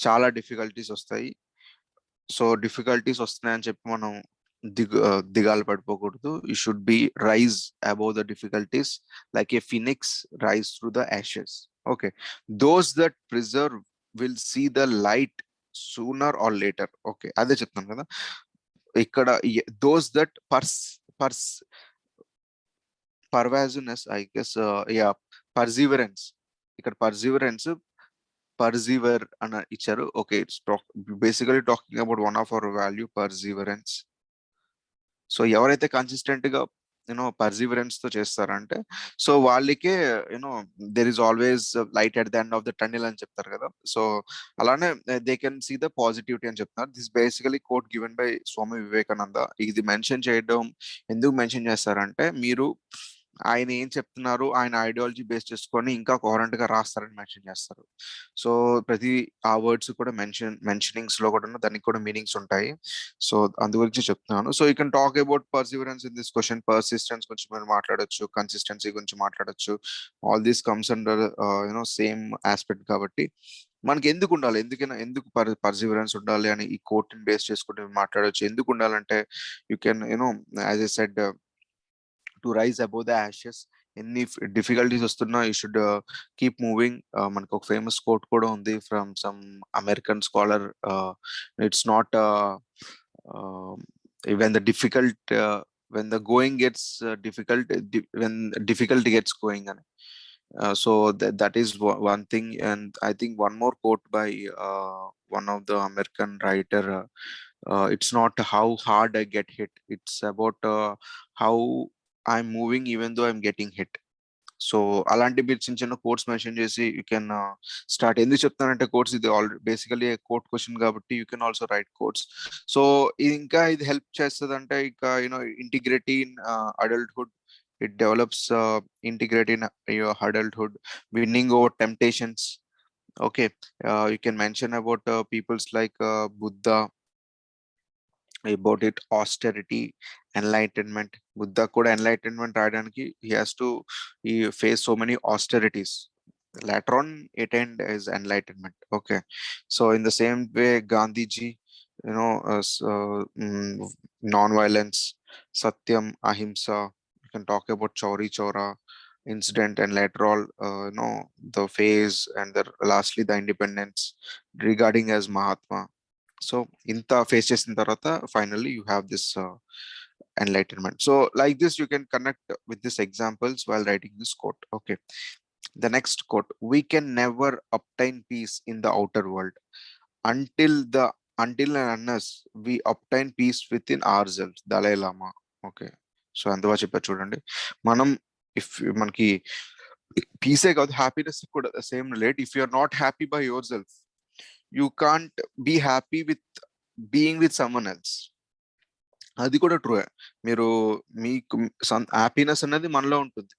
చాలా డిఫికల్టీస్ వస్తాయి. సో డిఫికల్టీస్ వస్తున్నాయని చెప్పి మనం దిగాలు పడిపోకూడదు. You should be rise above the difficulties like a phoenix rise through the ashes. Okay, those that preserve will see the light sooner or later. Okay, అదే చెప్తాను కదా ఇక్కడ. దోస్ దట్ పర్స్ pervasiveness, I guess, yeah, perseverance. ఇక్కడ persevere అని ఇచ్చారు. Okay, it's basically talking about one of our value, perseverance. So ఎవరైతే consistent గా పర్సీవరెన్స్ తో చేస్తారంటే, సో వాళ్ళకే there is always light at the end of the tunnel అని చెప్తారు కదా. సో అలానే they can see the positivity అని చెప్తున్నారు. This basically quote given by Swami Vivekananda. ఇది మెన్షన్ చేయడం ఎందుకు మెన్షన్ చేస్తారంటే, మీరు ఆయన ఏం చెప్తున్నారు, ఆయన ఐడియాలజీ బేస్ చేసుకొని ఇంకా కోహరెంట్ గా రాస్తారని మెన్షన్ చేస్తారు. సో ప్రతి ఆ వర్డ్స్ కూడా మెన్షనింగ్స్ లో కూడా దానికి కూడా మీనింగ్స్ ఉంటాయి. సో అందు గురించి చెప్తున్నాను. So you can talk about Perseverance in this question. Persistence గురించి మీరు మాట్లాడొచ్చు, కన్సిస్టెన్సీ గురించి మాట్లాడొచ్చు. All these comes under same aspect. కాబట్టి మనకి ఎందుకు ఉండాలి, ఎందుకు పర్సివరెన్స్ ఉండాలి అని ఈ కోర్టుని బేస్ చేసుకుంటే మాట్లాడొచ్చు. ఎందుకు ఉండాలంటే you can as a said to rise above the ashes. ఎన్ని డిఫికల్టీస్ వస్తున్నా యూ షుడ్ కీప్ మూవింగ్. మనకు ఒక ఫేమస్ కోట్ కూడా ఉంది from some American scholar. It's not when the difficult when the going gets difficult, when difficulty gets going అని. So that is one thing. And I think one more quote by one of the American writer, it's not how hard I get hit, it's about how I'm moving even though I'm getting hit. So అలాంటి మీరు చిన్న చిన్న quotes mention చేసి you can start. ఎందుకు చెప్తానంటే quotes ఇది already basically quote question కాబట్టి you can also write quotes. So ఇంకా ఇది హెల్ప్ చేస్తుంది అంటే ఇంకా integrity in adulthood. It develops integrity in your adulthood, winning over temptations. Okay, you can mention about peoples like Buddha, about it, austerity, enlightenment. Buddha కూడా enlightenment రాయడానికి he has to face so many austerities. Later on attained his enlightenment. Okay, so in the same way Gandhi ji, non-violence, satyam, ahimsa. You can talk about chauri chora incident, and later on the phase, and lastly the independence regarding as Mahatma. So ఇంత face చేసిన తర్వాత finally you have this enlightenment. So like this you can connect with these examples while writing this quote. Okay, the next quote, we can never obtain peace in the outer world until the until and unless we obtain peace within ourselves. Dalai Lama. Okay. So అందువల్ల చెప్పారు చూడండి. మనం if మనకి పీసే కాదు, happiness కూడా same relate. If you are not happy by your self, you can't be happy with being with someone else. అది కూడా ట్రూ. మీరు మీకు హ్యాపీనెస్ అనేది మనలో ఉంటుంది.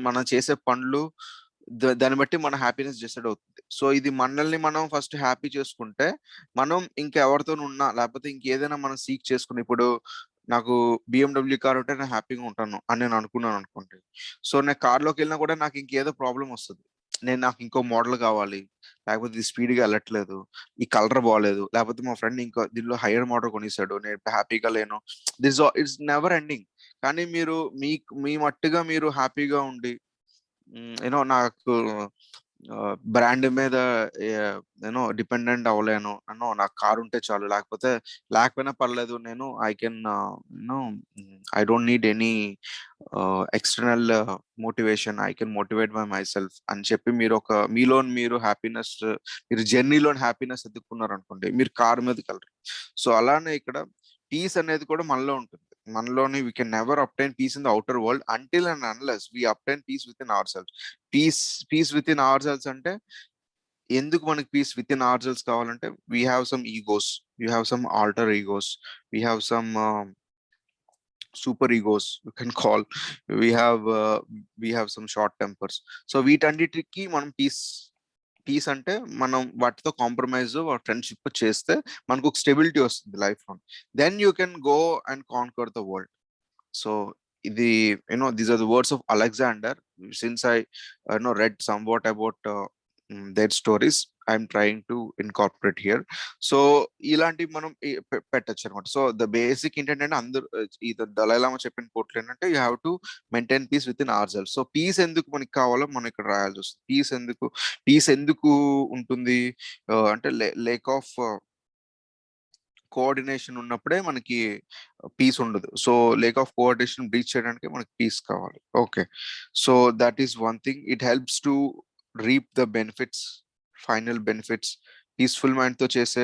మనం చేసే పనులు దాన్ని బట్టి మన హ్యాపీనెస్ డిసైడ్ అవుతుంది. సో ఇది మనల్ని మనం ఫస్ట్ హ్యాపీ చేసుకుంటే, మనం ఇంకెవరితోనున్నా లేకపోతే ఇంకేదైనా మనం సీక్ చేసుకుని, ఇప్పుడు నాకు బిఎండబ్ల్యూ కార్ ఉంటే నేను హ్యాపీగా ఉంటాను అని నేను అనుకున్నాను అనుకోండి. సో నేను కార్లోకి వెళ్ళినా కూడా నాకు ఇంకేదో ప్రాబ్లం వస్తుంది. నాకు ఇంకో మోడల్ కావాలి, లేకపోతే ఇది స్పీడ్గా వెళ్ళట్లేదు, ఈ కలర్ బాగాలేదు, లేకపోతే మా ఫ్రెండ్ ఇంకో దీనిలో హైయర్ మోడల్ కొనిస్తాడు, నేను హ్యాపీగా లేను. It's never ending. కానీ మీరు మీ మట్టుగా మీరు హ్యాపీగా ఉండి, నాకు బ్రాండ్ మీద డిపెండెంట్ అవ్వలేను, నాకు కారు ఉంటే చాలు, లేకపోయినా పర్లేదు, నేను I can you know I don't need any external motivation, I can motivate my self అని చెప్పి మీలో మీరు హ్యాపీనెస్, మీరు జర్నీలోని హ్యాపీనెస్ ఎదుర్కొన్నారు అనుకోండి, మీరు కారు మీదకి వెళ్ళరు. సో అలానే ఇక్కడ పీస్ అనేది కూడా మనలో ఉంటుంది. మనలోని we can never obtain peace in the outer world until and unless we obtain peace with in our self. Peace with in our selves అంటే, ఎందుకు మనకి peace with in our selves కావాలంటే, we have some egos, we have some alter egos, we have some super egos you can call, we have we have some short tempers. So వీటన్నిటికి మనం piece అంటే మనం వాటితో compromise friendship చేస్తే మనకు ఒక stability వస్తుంది లైఫ్ లో. Then you can go and conquer the world. So ఇది these are the words of Alexander. Since I read somewhat about their stories, I'm trying to incorporate here. So ఇలాంటివి మనం పెట్టచ్చు అనమాట. సో ద బేసిక్ ఏంటంటే, అందరూ ఈ Dalai Lama చెప్పిన కోట్లు ఏంటంటే, you have to maintain peace with in our self. So peace ఎందుకు మనకి కావాలో మనం ఇక్కడ రాయాల్సి వస్తుంది. పీస్ ఎందుకు ఉంటుంది అంటే, లేక్ ఆఫ్ కోఆర్డినేషన్ ఉన్నప్పుడే మనకి పీస్ ఉండదు. So lack of coordination breach చేయడానికి మనకి పీస్ కావాలి. Okay. So that is one thing. It helps to reap the benefits, final benefits. Peaceful mind తో చేసే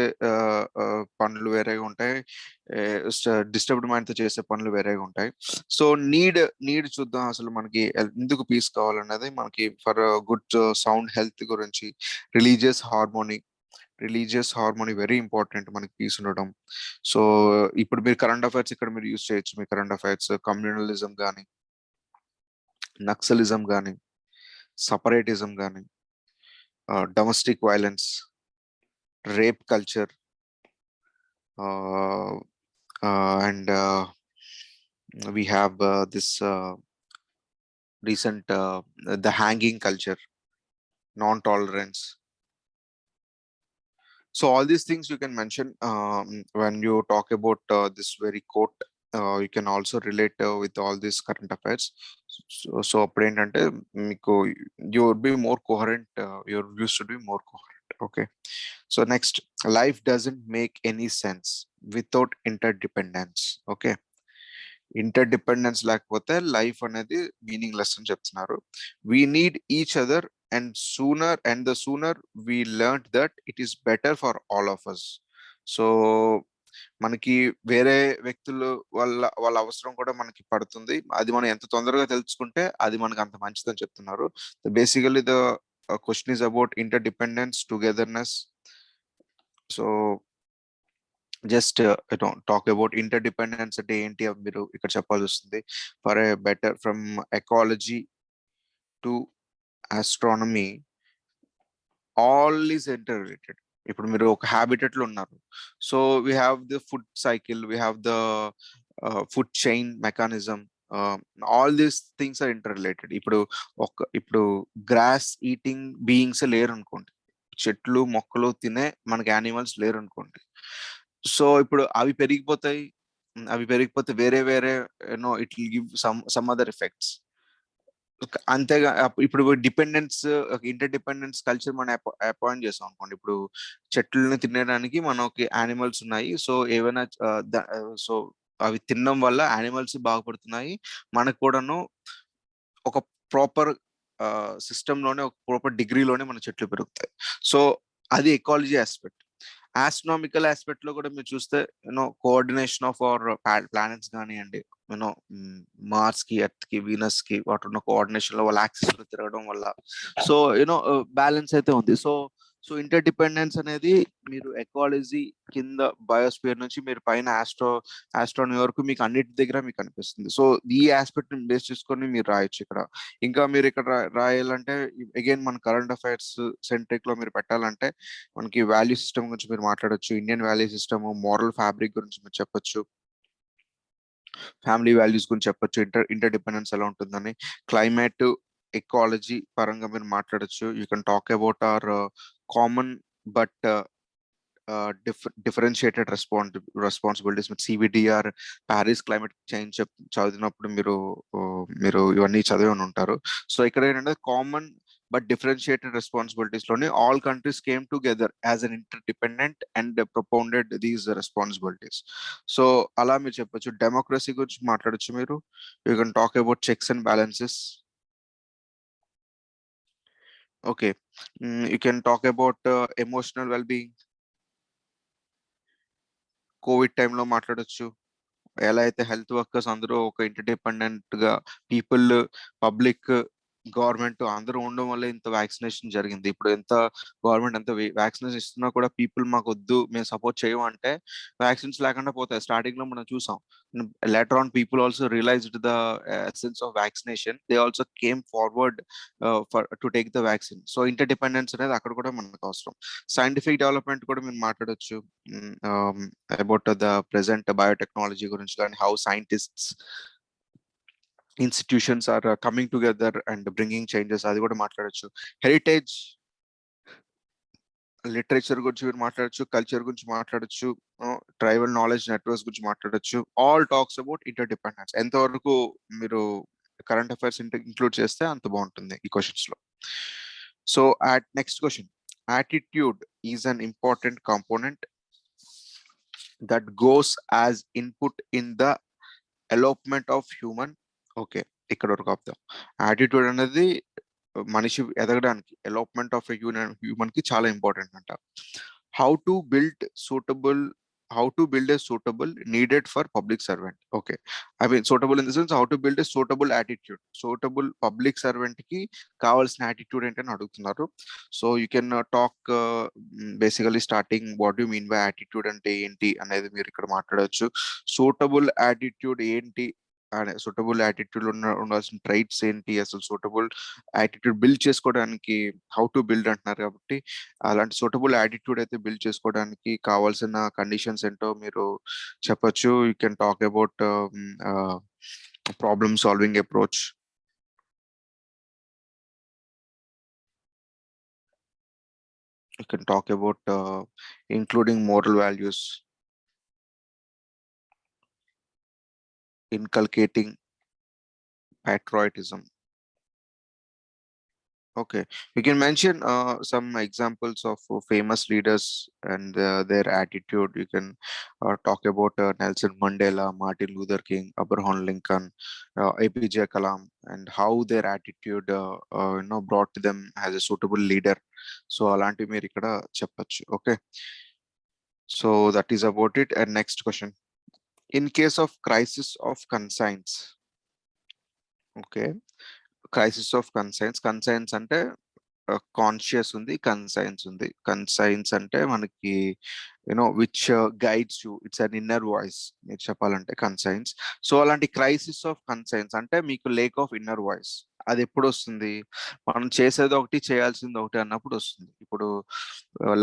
పనులు వేరేగా ఉంటాయి, డిస్టర్బ్డ్ మైండ్ తో చేసే పనులు వేరేగా ఉంటాయి. సో నీడ్ చూద్దాం అసలు మనకి ఎందుకు పీస్ కావాలన్నది. మనకి ఫర్ గుడ్ సౌండ్ హెల్త్ గురించి రిలీజియస్ హార్మోనీ వెరీ ఇంపార్టెంట్ మనకి పీస్ ఉండడం. సో ఇప్పుడు మీరు కరెంట్ అఫైర్స్ ఇక్కడ మీరు యూజ్ చేయొచ్చు. మీ కరెంట్ అఫైర్స్ కమ్యూనలిజం కానీ, నక్సలిజం కానీ, సపరేటిజం కానీ, domestic violence, rape culture, and we have this recent the hanging culture, non-tolerance. So all these things you can mention when you talk about this very quote. You can also relate with all these current affairs. So apparently you would be more coherent, your views should be more coherent. Okay. So next, life doesn't make any sense without interdependence. Okay. Interdependence లేకపోతే life అనేది meaningless అని చెప్తున్నారు. We need each other and the sooner we learn that it is better for all of us. So మనకి వేరే వ్యక్తులు వాళ్ళ అవసరం కూడా మనకి పడుతుంది. అది మనం ఎంత తొందరగా తెలుసుకుంటే అది మనకు అంత మంచిదని చెప్తున్నారు. Basically the question is about interdependence, togetherness. So just talk about interdependence అంటే ఏంటి అని మీరు ఇక్కడ చెప్పాల్సి వస్తుంది. For a better, from ecology to astronomy, all is inter related. ఇప్పుడు మీరు ఒక హ్యాబిటెట్ లో ఉన్నారు. So we have the food cycle, we have the food chain mechanism, all these things are inter related. ఇప్పుడు గ్రాస్ ఈటింగ్ బీయింగ్స్ లేరు అనుకోండి, చెట్లు మొక్కలు తినే మనకి యానిమల్స్ లేరు అనుకోండి. సో ఇప్పుడు అవి పెరిగిపోతే వేరే it will give some other effects. అంతేగా ఇప్పుడు ఇంటర్డిపెండెన్స్ కల్చర్ మనం అపాయింట్ చేస్తాం అనుకోండి. ఇప్పుడు చెట్లను తినడానికి మనకి యానిమల్స్ ఉన్నాయి. సో ఏవైనా సో అవి తినడం వల్ల యానిమల్స్ బాగుపడుతున్నాయి, మనకు కూడాను ఒక ప్రాపర్ సిస్టమ్ లోనే, ఒక ప్రాపర్ డిగ్రీలోనే మన చెట్లు పెరుగుతాయి. సో అది ఎకాలజీ ఆస్పెక్ట్. ఆస్ట్రానామికల్ ఆస్పెక్ట్ లో కూడా మీరు చూస్తే కోఆర్డినేషన్ ఆఫ్ అవర్ ప్లానెట్స్ కానివ్వండి, యూనో మార్స్ కి, ఎర్త్ కి, వీనస్ కి వాటి ఉన్న కోఆర్డినేషన్ లో వాళ్ళ యాక్సిస్ లో తిరగడం వల్ల సో బ్యాలెన్స్ అయితే ఉంది. సో ఇంటర్ డిపెండెన్స్ అనేది మీరు ఎకాలజీ కింద బయోస్పియర్ నుంచి మీరు పైన ఆస్ట్రానమీ వరకు మీకు అన్నిటి దగ్గర మీకు అనిపిస్తుంది. సో ఈ ఆస్పెక్ట్ బేస్ చేసుకొని మీరు రాయొచ్చు ఇక్కడ. ఇంకా మీరు ఇక్కడ రాయాలంటే అగైన్ మన కరెంట్ అఫైర్స్ సెంట్రిక్ లో మీరు పెట్టాలంటే మనకి వాల్యూ సిస్టమ్ గురించి మీరు మాట్లాడొచ్చు, Indian value system, moral fabric గురించి మీరు చెప్పొచ్చు, ఫ్యామిలీ వాల్యూస్ గురించి చెప్పొచ్చు, ఇంటర్ డిపెండెన్స్ ఎలా ఉంటుందని, క్లైమేట్ ఎకాలజీ పరంగా మీరు మాట్లాడొచ్చు. You can talk about our common but differentiated responsibilities with CBDR, Paris climate change చదివినప్పుడు మీరు ఇవన్నీ చదివి ఉంటారు. సో ఇక్కడ ఏంటంటే కామన్ బట్ డిఫరెన్షియేటెడ్ రెస్పాన్సిబిలిటీస్ లోని all countries came together as an interdependent and propounded these responsibilities. So అలా మీరు చెప్పొచ్చు. డెమోక్రసీ గురించి మాట్లాడొచ్చు మీరు. You can talk about checks and balances. Okay, you can talk about emotional wellbeing. Covid టైంలో మాట్లాడొచ్చు. ఎలా అయితే హెల్త్ వర్కర్స్ అందరూ ఒక ఇంటర్డిపెండెంట్ గా పీపుల్, పబ్లిక్, గవర్నమెంట్ అందరూ ఉండడం వల్ల ఇంత వ్యాక్సినేషన్ జరిగింది. ఇప్పుడు ఎంత గవర్నమెంట్ ఎంత వ్యాక్సినేషన్ ఇస్తున్నా కూడా పీపుల్ మాకు వద్దు, మేము సపోర్ట్ చేయము అంటే వ్యాక్సిన్స్ లేకుండా పోతాయి. స్టార్టింగ్ లో మనం చూసాం. Later on people also realised the essence of vaccination. They also came forward for to take the vaccine. So interdependence అనేది అక్కడ కూడా మనకు అవసరం. సైంటిఫిక్ డెవలప్మెంట్ కూడా మీరు మాట్లాడొచ్చు అబౌట్ ద ప్రెసెంట్ బయోటెక్నాలజీ గురించి, కానీ how scientists, institutions are coming together and bringing changes, అది కూడా మాట్లాడొచ్చు. హెరిటేజ్, లిటరేచర్ గురించి మీరు మాట్లాడొచ్చు, కల్చర్ గురించి మాట్లాడొచ్చు, ట్రైబల్ నాలెడ్జ్ నెట్వర్క్స్ గురించి మాట్లాడొచ్చు. All talks about inter dependence. ఎంతవరకు మీరు కరెంట్ అఫైర్స్ ఇంక్లూడ్ చేస్తే అంత బాగుంటుంది ఈ క్వశ్చన్స్ లో. So next question, attitude is an important component that goes as input in the elopement of human. Okay, ఇక్కడ వరకు ఆపుదాం. యాటిట్యూడ్ అనేది మనిషి ఎదగడానికి, ఎలోప్మెంట్ ఆఫ్ హ్యూమన్ కి చాలా ఇంపార్టెంట్ అంట. How to build suitable how to build a suitable needed for public servant. Okay, I mean suitable in the sense how to build a suitable attitude. Suitable public servant ki కావాల్సిన attitude ఏంటని అడుగుతున్నారు. So you can talk basically starting what you mean by attitude అంటే ఏంటి అనేది మీరు ఇక్కడ మాట్లాడవచ్చు. Suitable attitude ఏంటి, సూటబుల్ యాటిట్యూడ్ ఉండాల్సిన ట్రైట్స్ ఏంటి, అసలు సూటబుల్ యాటిట్యూడ్ బిల్డ్ చేసుకోవడానికి హౌ టు బిల్డ్ అంటున్నారు కాబట్టి అలాంటి సూటబుల్ యాటిట్యూడ్ అయితే బిల్డ్ చేసుకోవడానికి కావాల్సిన కండిషన్స్ ఏంటో మీరు చెప్పొచ్చు. You can talk about problem solving approach. You can talk about including moral values, inculcating patriotism. Okay, you can mention some examples of famous leaders and their attitude. You can talk about Nelson Mandela, Martin Luther King, Abraham Lincoln, APJ Kalam, and how their attitude brought them as a suitable leader. So alanti meer ikkada cheppochu. Okay, so that is about it. And next question, in case of crisis of conscience. Okay, crisis of conscience. Conscience అంటే conscious ఉంది, conscience ఉంది. Conscience అంటే మనకి which guides you, it's an inner voice మీరు చెప్పాలంటే conscience. So అలాంటి crisis of conscience అంటే మీకు లేక్ ఆఫ్ ఇన్నర్ వాయిస్. అది ఎప్పుడు వస్తుంది, మనం చేసేది ఒకటి చేయాల్సింది ఒకటి అన్నప్పుడు వస్తుంది. ఇప్పుడు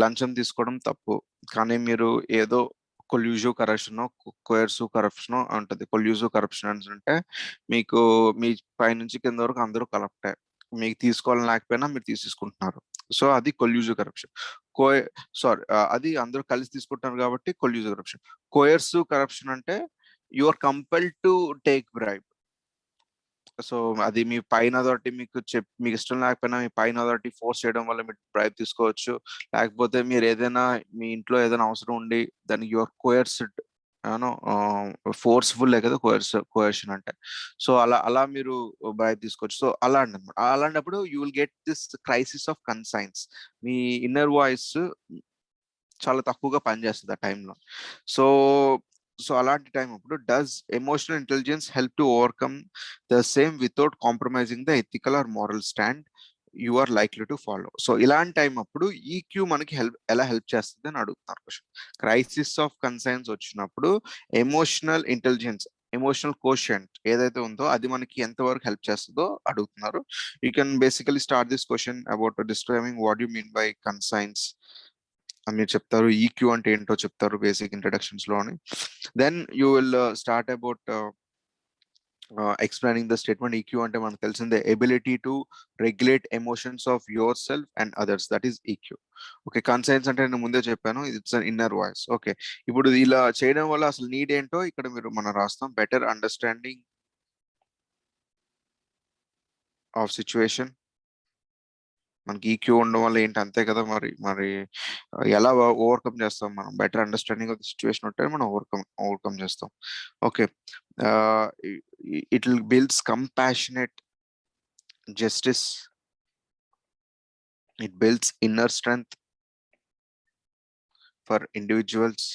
లంచం తీసుకోవడం తప్పు, కానీ మీరు ఏదో కొల్యూజివ్ కరప్షన్, కోయర్సివ్ కరప్షన్ ఉంటుంది. కొల్యూజివ్ కరప్షన్ అంటే మీకు మీ పైనుంచి కింద వరకు అందరూ కరప్టే, మీకు తీసుకోవాలని లేకపోయినా మీరు తీసేసుకుంటున్నారు. సో అది కొల్యూజివ్ కరప్షన్. సారీ, అది అందరూ కలిసి తీసుకుంటున్నారు కాబట్టి కొల్యూజివ్ కరప్షన్. కోయర్సివ్ కరప్షన్ అంటే you are compelled to take bribe. So అది మీ పైన అథారిటీ మీకు ఇష్టం లేకపోయినా మీ పైన అథారిటీ ఫోర్స్ చేయడం వల్ల మీరు బ్రైబ్ తీసుకోవచ్చు. లేకపోతే మీరు ఏదైనా మీ ఇంట్లో ఏదైనా అవసరం ఉండి దానికి యువర్ కోయర్స్డ్, ఫోర్స్ఫుల్ కదా కోయర్షన్ అంటే. సో అలా మీరు బ్రైబ్ తీసుకోవచ్చు. సో అలాంటప్పుడు you will get this crisis of conscience. మీ ఇన్నర్ వాయిస్ చాలా తక్కువగా పనిచేస్తుంది ఆ టైంలో. సో సో అలాంటి టైం అప్పుడు does emotional intelligence help to overcome the same without compromising the ethical or moral stand you are likely to follow. So ఇలాంటి time అప్పుడు ఈక్యూ మనకి ఎలా హెల్ప్ చేస్తుంది అని అడుగుతున్నారు క్వశ్చన్. క్రైసిస్ ఆఫ్ కన్సర్న్స్ వచ్చినప్పుడు ఎమోషనల్ ఇంటెలిజెన్స్, ఎమోషనల్ కోషంట్ ఏదైతే ఉందో అది మనకి ఎంతవరకు హెల్ప్ చేస్తుందో అడుగుతున్నారు. You can basically start this question about describing what you mean by conscience అని మీరు చెప్తారు. ఈక్యూ అంటే ఏంటో చెప్తారు బేసిక్ ఇంట్రడక్షన్స్ లోని. Then you will start about explaining the statement. EQ అంటే మనకు తెలిసిందే, ability to regulate emotions of your self and others, that is EQ. Okay, conscience అంటే నేను ముందే చెప్పాను, it's an inner voice. Okay, ఇప్పుడు ఇలా చేయడం వల్ల అసలు నీడ్ ఏంటో ఇక్కడ మనం రాస్తాం. Better understanding of situation. మనకి ఈక్యూ ఉండడం వల్ల ఏంటి, అంతే కదా. మరి మరి ఎలా ఓవర్కమ్ చేస్తాం మనం? Better understanding of the situation ఉంటే మనం ఓవర్కమ్ చేస్తాం. Okay, it builds compassionate justice, it builds inner strength for individuals,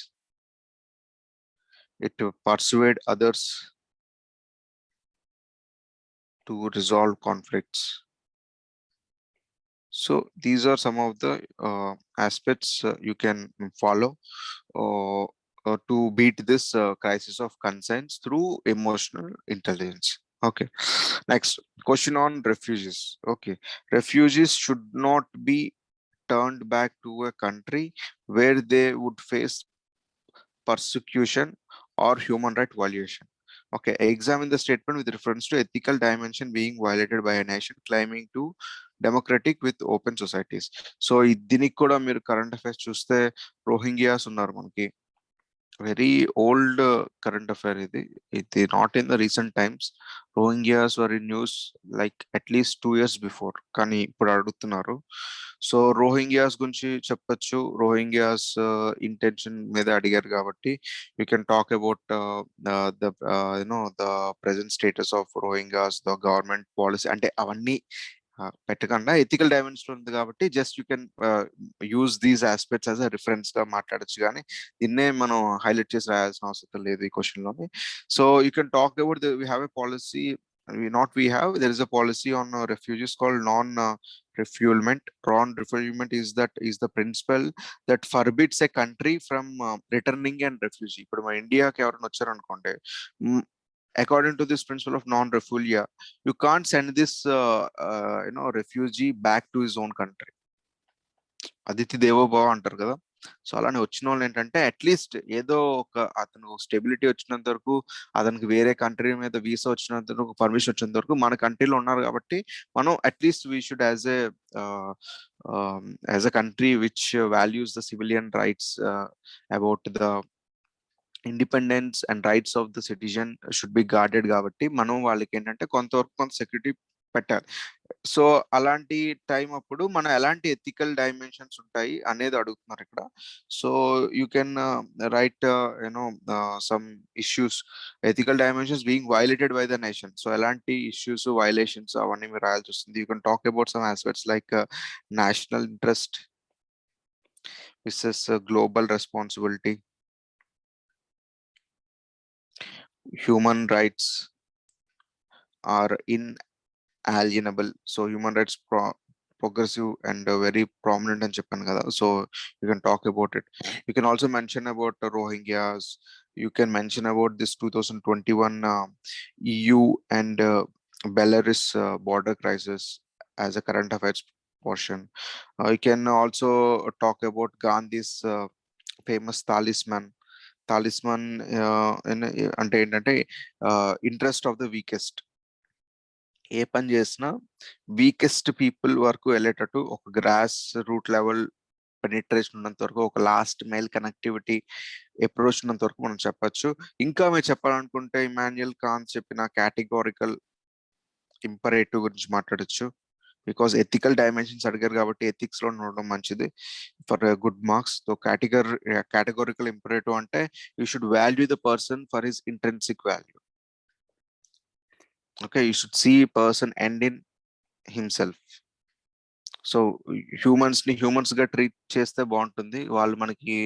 it persuade others to resolve conflicts. So these are some of the aspects you can follow to beat this crisis of conscience through emotional intelligence. Okay, next question on refugees. Okay, refugees should not be turned back to a country where they would face persecution or human right violation. Okay, examine the statement with reference to ethical dimension being violated by a nation claiming to democratic with open societies. So దీనికి కూడా మీరు current affairs చూస్తే Rohingyas ఉన్నారు మనకి. Very old current affair ఇది. ఇది not in the recent times. Rohingyas were in news like at least 2 years before, కానీ ఇప్పుడు అడుగుతున్నారు. సో రోహింగ్యాస్ గురించి చెప్పొచ్చు. రోహింగ్యాస్ ఇంటెన్షన్ మీద అడిగారు కాబట్టి you can talk about the the present status of Rohingyas, the government policy, అంటే అవన్నీ పెట్టకుండా ఎథికల్ డైమెన్షన్ ఉంది కాబట్టి just you can use these aspects as a reference గా మాట్లాడచ్చు, కానీ దీన్నే మనం హైలైట్ చేసి రాయాల్సిన అవసరం లేదు ఈ క్వశ్చన్ లోని. So you can talk about we have a policy, we have, there is a policy on refugees called non-refoulement. Non-refoulement is the principle that forbids a country from returning an refugee. ఇప్పుడు మన ఇండియాకి ఎవరైనా వచ్చారనుకోండి, according to this principle of non-refoulement, you can't send this refugee back to his own country. అతిథి దేవో భవ అంటారు కదా. సో అలానే వచ్చిన వాళ్ళు ఏంటంటే అట్లీస్ట్ ఏదో ఒక అతను స్టెబిలిటీ వచ్చినంత వరకు, అతనికి వేరే కంట్రీ మీద వీసా వచ్చినంత వరకు, పర్మిషన్ వచ్చినంత వరకు మన కంట్రీలో ఉన్నారు కాబట్టి మనం at least we should as a country which values the civilian rights, about the independence and rights of the citizen should be guarded, కాబట్టి మనం వాళ్ళకి ఏంటంటే కొంతవరకు కొంత సెక్యూరిటీ పెట్టాలి. సో అలాంటి టైం అప్పుడు మనం ఎలాంటి ఎథికల్ డైమెన్షన్స్ ఉంటాయి అనేది అడుగుతున్నారు ఇక్కడ. So you can write some issues, ethical dimensions being violated by the nation. So ఎలాంటి ఇష్యూస్, వైలేషన్స్ అవన్నీ మీరు రాయాల్సి వస్తుంది. You can talk about some aspects like national interest vices global responsibility, human rights are inalienable. So human rights progressive and very prominent అని చెప్పాను కదా. So you can talk about it. You can also mention about the Rohingyas. You can mention about this 2021 EU and Belarus border crisis as a current affairs portion. You can also talk about Gandhi's famous talisman అంటే ఏంటంటే interest of the weakest. ఏ పని చేసినా weakest people వరకు వెళ్ళేటట్టు ఒక grass root level penetration ఉన్నంత వరకు, ఒక last mile connectivity approach ఉన్నంత వరకు మనం చెప్పొచ్చు. ఇంకా మీరు చెప్పాలనుకుంటే ఇమాన్యుయల్ కాంత్ చెప్పిన కేటగారికల్ ఇంపరేటివ్ గురించి మాట్లాడచ్చు. బికాస్ ఎథికల్ డైమెన్షన్స్ అడిగారు కాబట్టి ఎథిక్స్ లో ఉండడం మంచిది for good marks. So categorical imperative అంటే you should value the person for his intrinsic value. Okay, you should see person end in himself. So హ్యూమన్స్‌గా ట్రీట్ చేస్తే బావుంటుంది. వాళ్ళు మనకి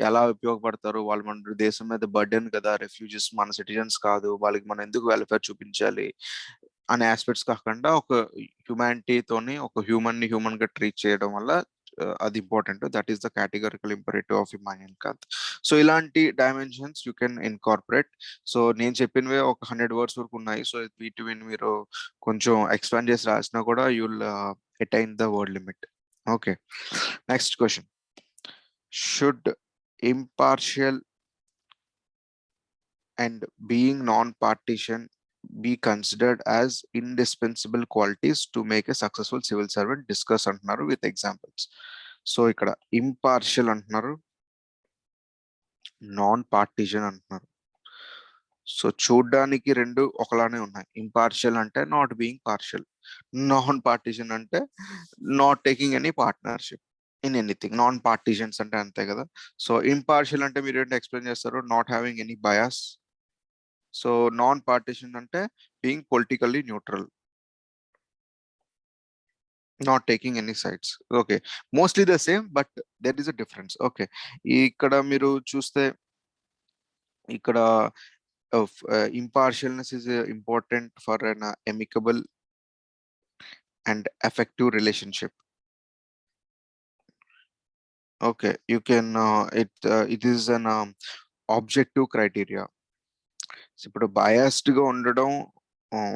ఎలా ఉపయోగపడతారు? వాళ్ళు మన దేశం మీద బర్డెన్ కదా! రెఫ్యూజీస్ మన సిటిజన్స్ కాదు. వాళ్ళకి మనం ఎందుకు వెల్‌ఫేర్ చూపించాలి అనే యాస్పెక్ట్స్ కాకుండా ఒక హ్యుమానిటీతోని ఒక హ్యూమన్‌గా ట్రీట్ చేయడం వల్ల అది important. That is the categorical imperative of Immanuel Kant. So ఇలాంటి dimensions you can incorporate. So నేను చెప్పినవే ఒక 100 వర్డ్స్ వరకు ఉన్నాయి. సో వీటిని మీరు కొంచెం ఎక్స్‌పాండ్ చేసి రాసినా కూడా you will attain the word limit. Okay. Next question. Should impartial and being non-partisan be considered as indispensable qualities to make a successful civil servant? Discuss antunaru with examples. So ikkada impartial antunaru, non-partisan antunaru. So చూడ్డానికి రెండు ఒకలానే ఉన్నాయి. Impartial అంటే not being partial, non partisan అంటే not taking any partnership in anything. Non partisans అంటే అంతే కదా. So impartial అంటే మీరు ఏంటి ఎక్స్ప్లెయిన్ చేస్తారు? Not having any bias. So non partisan అంటే being politically neutral, not taking any sides. Okay, mostly the same but there is a difference. Okay, ఇక్కడ మీరు చూస్తే ఇక్కడ of impartialness is important for an amicable and effective relationship. Okay, you can it is an objective criteria. ఇప్పుడు biased గా ఉండడం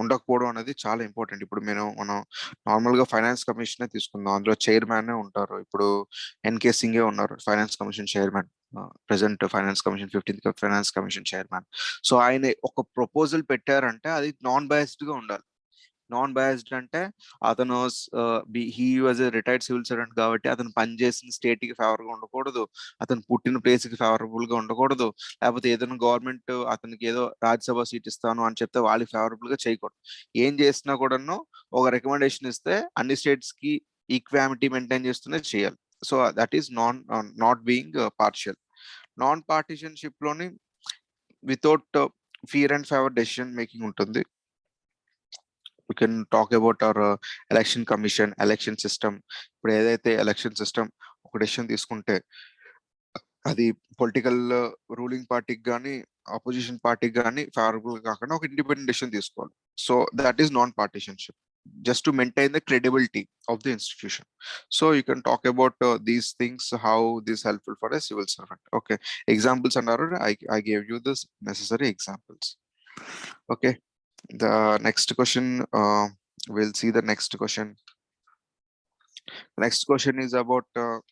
ఉండకపోవడం అనేది చాలా ఇంపార్టెంట్. ఇప్పుడు మనం నార్మల్గా ఫైనాన్స్ కమిషన్ తీసుకుందాం, అందులో చైర్మన్ ఉంటారు. ఇప్పుడు ఎన్కే సింగే ఉన్నారు finance commission chairman, present finance commission 15th finance commission chairman. So ఆయన ఒక ప్రపోజల్ పెట్టారంటే అది నాన్ బయాస్డ్ గా ఉండాలి. నాన్ బయాస్డ్ అంటే అతను he was a retired civil servant కాబట్టి అతను పనిచేసిన స్టేట్ కి ఫేవర్ గా ఉండకూడదు, అతను పుట్టిన ప్లేస్ కి ఫేవరబుల్ గా ఉండకూడదు, లేకపోతే ఏదైనా గవర్నమెంట్ అతనికి ఏదో రాజ్యసభ సీట్ ఇస్తాను అని చెప్తే వాళ్ళకి ఫేవరబుల్ గా చేయకూడదు. ఏం చేసినా కూడాను ఒక రికమెండేషన్ ఇస్తే అన్ని స్టేట్స్ కి ఈక్వామిటీ మెయింటైన్ చేస్తూనే చేయాలి. So that is not being partial. Non partisanship లోని without fear and favour decision making ఉంటుంది. We can talk about our election commission, election system. ఇప్పుడు ఏదైతే ఎలక్షన్ సిస్టమ్ ఒక డెసిషన్ తీసుకుంటే అది పొలిటికల్ రూలింగ్ పార్టీకి కానీ ఆపోజిషన్ పార్టీకి కానీ ఫేవరబుల్ కాకుండా ఒక ఇండిపెండెంట్ డెసిషన్ తీసుకోవాలి. So that is non partisanship, just to maintain the credibility of the institution. So you can talk about these things, how this helpful for a civil servant. Okay, examples and I gave you this necessary examples. Okay, the next question, we'll see the next question. Next question is about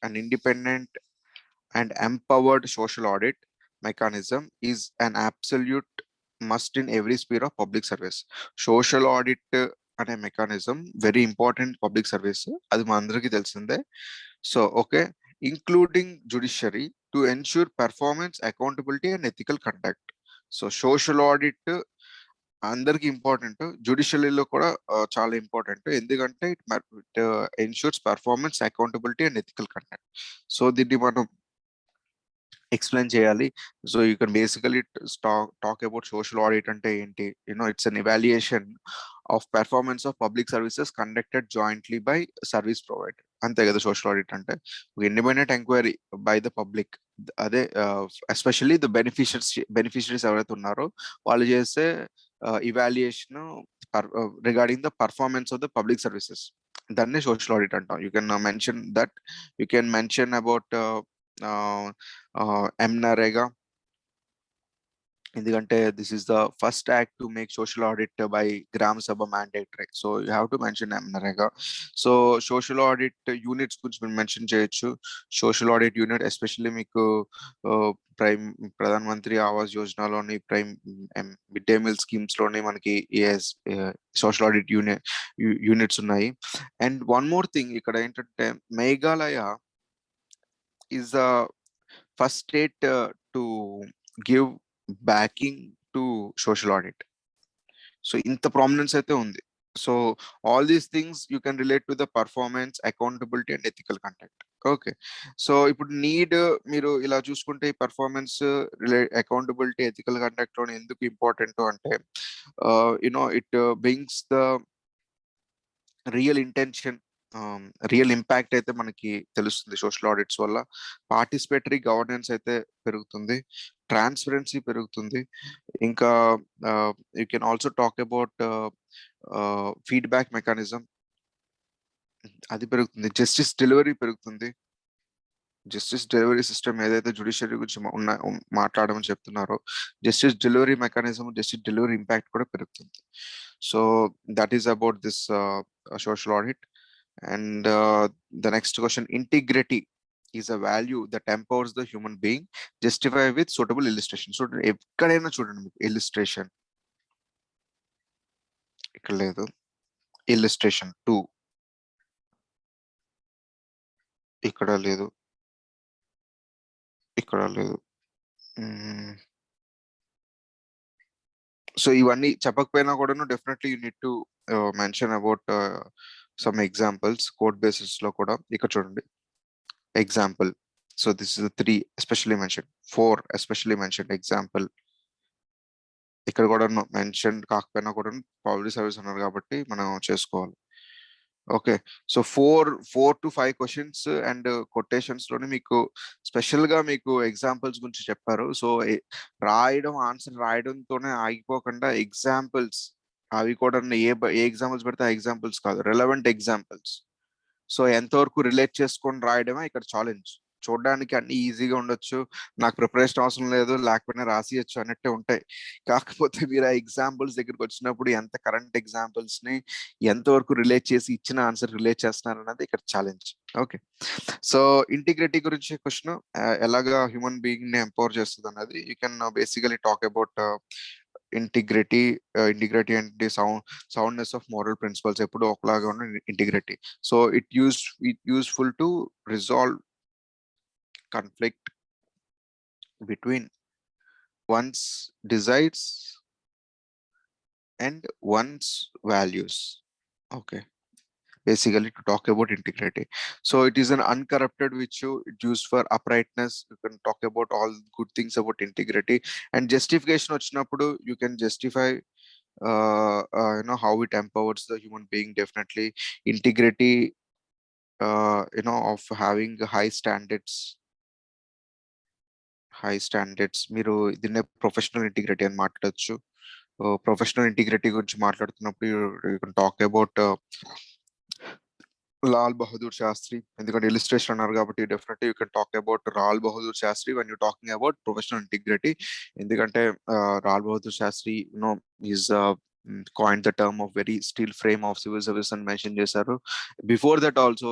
an independent and empowered social audit mechanism is an absolute must in every sphere of public service. Social audit అనే mechanism very important public service, అది మా అందరికీ తెలిసిందే. So okay, including judiciary to ensure performance, accountability and ethical conduct. So social audit అందరికి important, జుడిషియరీలో కూడా చాలా important. ఎందుకంటే it ensures performance, accountability and ethical conduct. So దీన్ని మనం ఎక్స్ప్లెయిన్ చేయాలి. So you can basically talk about social audit అంటే ఏంటి. It's an evaluation of performance of public services conducted jointly by service provider. అంతే కదా social audit అంటే. Independent enquiry by the public, అదే especially the beneficiaries ఎవరైతే ఉన్నారో వాళ్ళు చేసే evaluation regarding the performance of the public services, దాన్ని social audit అంటాం. You can mention that. You can mention about NRA, ఎందుకంటే this is the first act to make social audit by గ్రామ సభ mandatory. So you have to mention NRA. So social audit units గురించి మీరు mention చేయొచ్చు. Social audit unit especially మీకు ప్రధాన్ మంత్రి ఆవాస్ యోజనలోని, mid day meal schemes లోని మనకి social audit units ఉన్నాయి. And one more thing, ఇక్కడ ఏంటంటే Meghalaya is the first state to give backing to social audit. So inta prominence aithe undi. So all these things you can relate to the performance, accountability and ethical conduct. Okay, so ఇప్పుడు need మీరు ఇలా చూసుకుంటే performance, accountability, ethical conduct లో ఎందుకు important అంటే it brings the real intention real impact అయితే మనకి తెలుస్తుంది సోషల్ ఆడిట్స్ వల్ల. పార్టిసిపేటరీ గవర్నెన్స్ అయితే పెరుగుతుంది, ట్రాన్స్పరెన్సీ పెరుగుతుంది. ఇంకా you can also talk about feedback mechanism, అది పెరుగుతుంది. జస్టిస్ డెలివరీ పెరుగుతుంది. జస్టిస్ డెలివరీ సిస్టమ్ ఏదైతే జ్యుడిషియరీ గురించి మాట్లాడమని చెప్తున్నారో, justice delivery mechanism, justice delivery impact కూడా పెరుగుతుంది. So that is about this social audit. And the next question, integrity is a value that empowers the human being, justify with suitable illustration. So ఎక్కడైనా చూడండి మీకు illustration ఇక్కడ లేదు, illustration 2 ఇక్కడ లేదు, ఇక్కడ లేదు. సో ఇవన్నీ చెప్పకపోయినా కూడాను definitely you need to mention about some examples code basis లో కూడా. ఇక్కడ చూడండి example. So this is 3 especially mention, 4 especially mention example. ఇక్కడ కూడా మెన్షన్ కాకపోయినా కూడా పబ్లిక్ సర్వీస్ అన్నారు కాబట్టి మనం చేసుకోవాలి. Okay, so 4 to 5 questions and quotations లోనే మీకు స్పెషల్ గా మీకు ఎగ్జాంపుల్స్ గురించి చెప్పారు. సో రాయడం, ఆన్సర్ రాయడంతోనే ఆగిపోకుండా ఎగ్జాంపుల్స్, అవి కూడా ఏ ఎగ్జాంపుల్స్ పెడితే ఆ ఎగ్జాంపుల్స్ కాదు, రెలవెంట్ ఎగ్జాంపుల్స్. సో ఎంతవరకు రిలేట్ చేసుకొని రాయడమే ఇక్కడ ఛాలెంజ్. చూడడానికి అన్ని ఈజీగా ఉండొచ్చు, నాకు ప్రిపరేషన్ అవసరం లేదు, లేకపోయినా రాసియచ్చు అన్నట్టే ఉంటాయి. కాకపోతే మీరు ఆ ఎగ్జాంపుల్స్ దగ్గరికి వచ్చినప్పుడు ఎంత కరెంట్ ఎగ్జాంపుల్స్ ని ఎంతవరకు రిలేట్ చేసి ఇచ్చిన ఆన్సర్ రిలేట్ చేస్తున్నారు అన్నది ఇక్కడ ఛాలెంజ్. ఓకే, సో ఇంటిగ్రిటీ గురించి క్వశ్చన్, ఎలాగా హ్యూమన్ బీయింగ్ ని ఎంపవర్ చేస్తుంది అన్నది you can basically talk about integrity. Integrity అంటే soundness of moral principles, ఎప్పుడు ఒకలాగా ఉన్న integrity. So it useful to resolve conflict between one's desires and one's values. Okay, basically to talk about integrity. So it is an uncorrupted virtue, used for uprightness. You can talk about all good things about integrity. And justification vachinappudu you can justify how it empowers the human being. Definitely integrity, of having high standards. మీరు దీన్నే professional integrity అని మాట్లాడచ్చు. Professional integrity గురించి మాట్లాడుతున్నప్పుడు you can talk about Lal Bahadur Shastri, ఎందుకంటే illustration అన్నారు కాబట్టి definitely you can talk about Lal Bahadur Shastri when you talking about professional integrity. ఎందుకంటే Lal Bahadur Shastri is coined the term of very steel frame of civil service and mention చేశారు. Before that also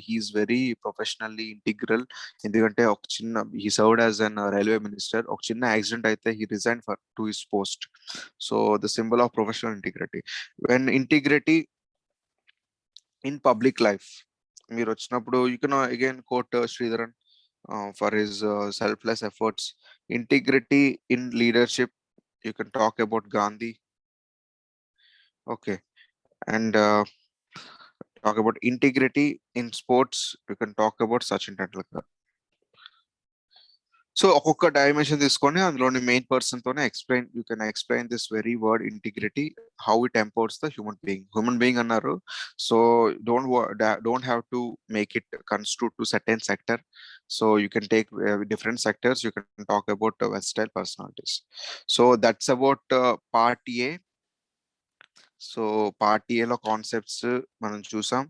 he is very professionally integral. ఎందుకంటే ఒక చిన్న he served as an railway minister. ఒక చిన్న accident అయితే he resign for to his post. So the symbol of professional integrity. When integrity in public life మీరు వచ్చినప్పుడు you can again quote Sreedharan for his selfless efforts. Integrity in leadership you can talk about Gandhi. Okay, and talk about integrity in sports, you can talk about Sachin Tendulkar. So ఒక్కొక్క dimension తీసుకొని అందులోని main person తోనే you can explain this very word integrity, how it empowers the human being అన్నారు. So don't have to make it construct to certain sector. So you can take different sectors, you can talk about versatile personalities. So that's about part A. So part ఏలో concepts మనం చూసాం,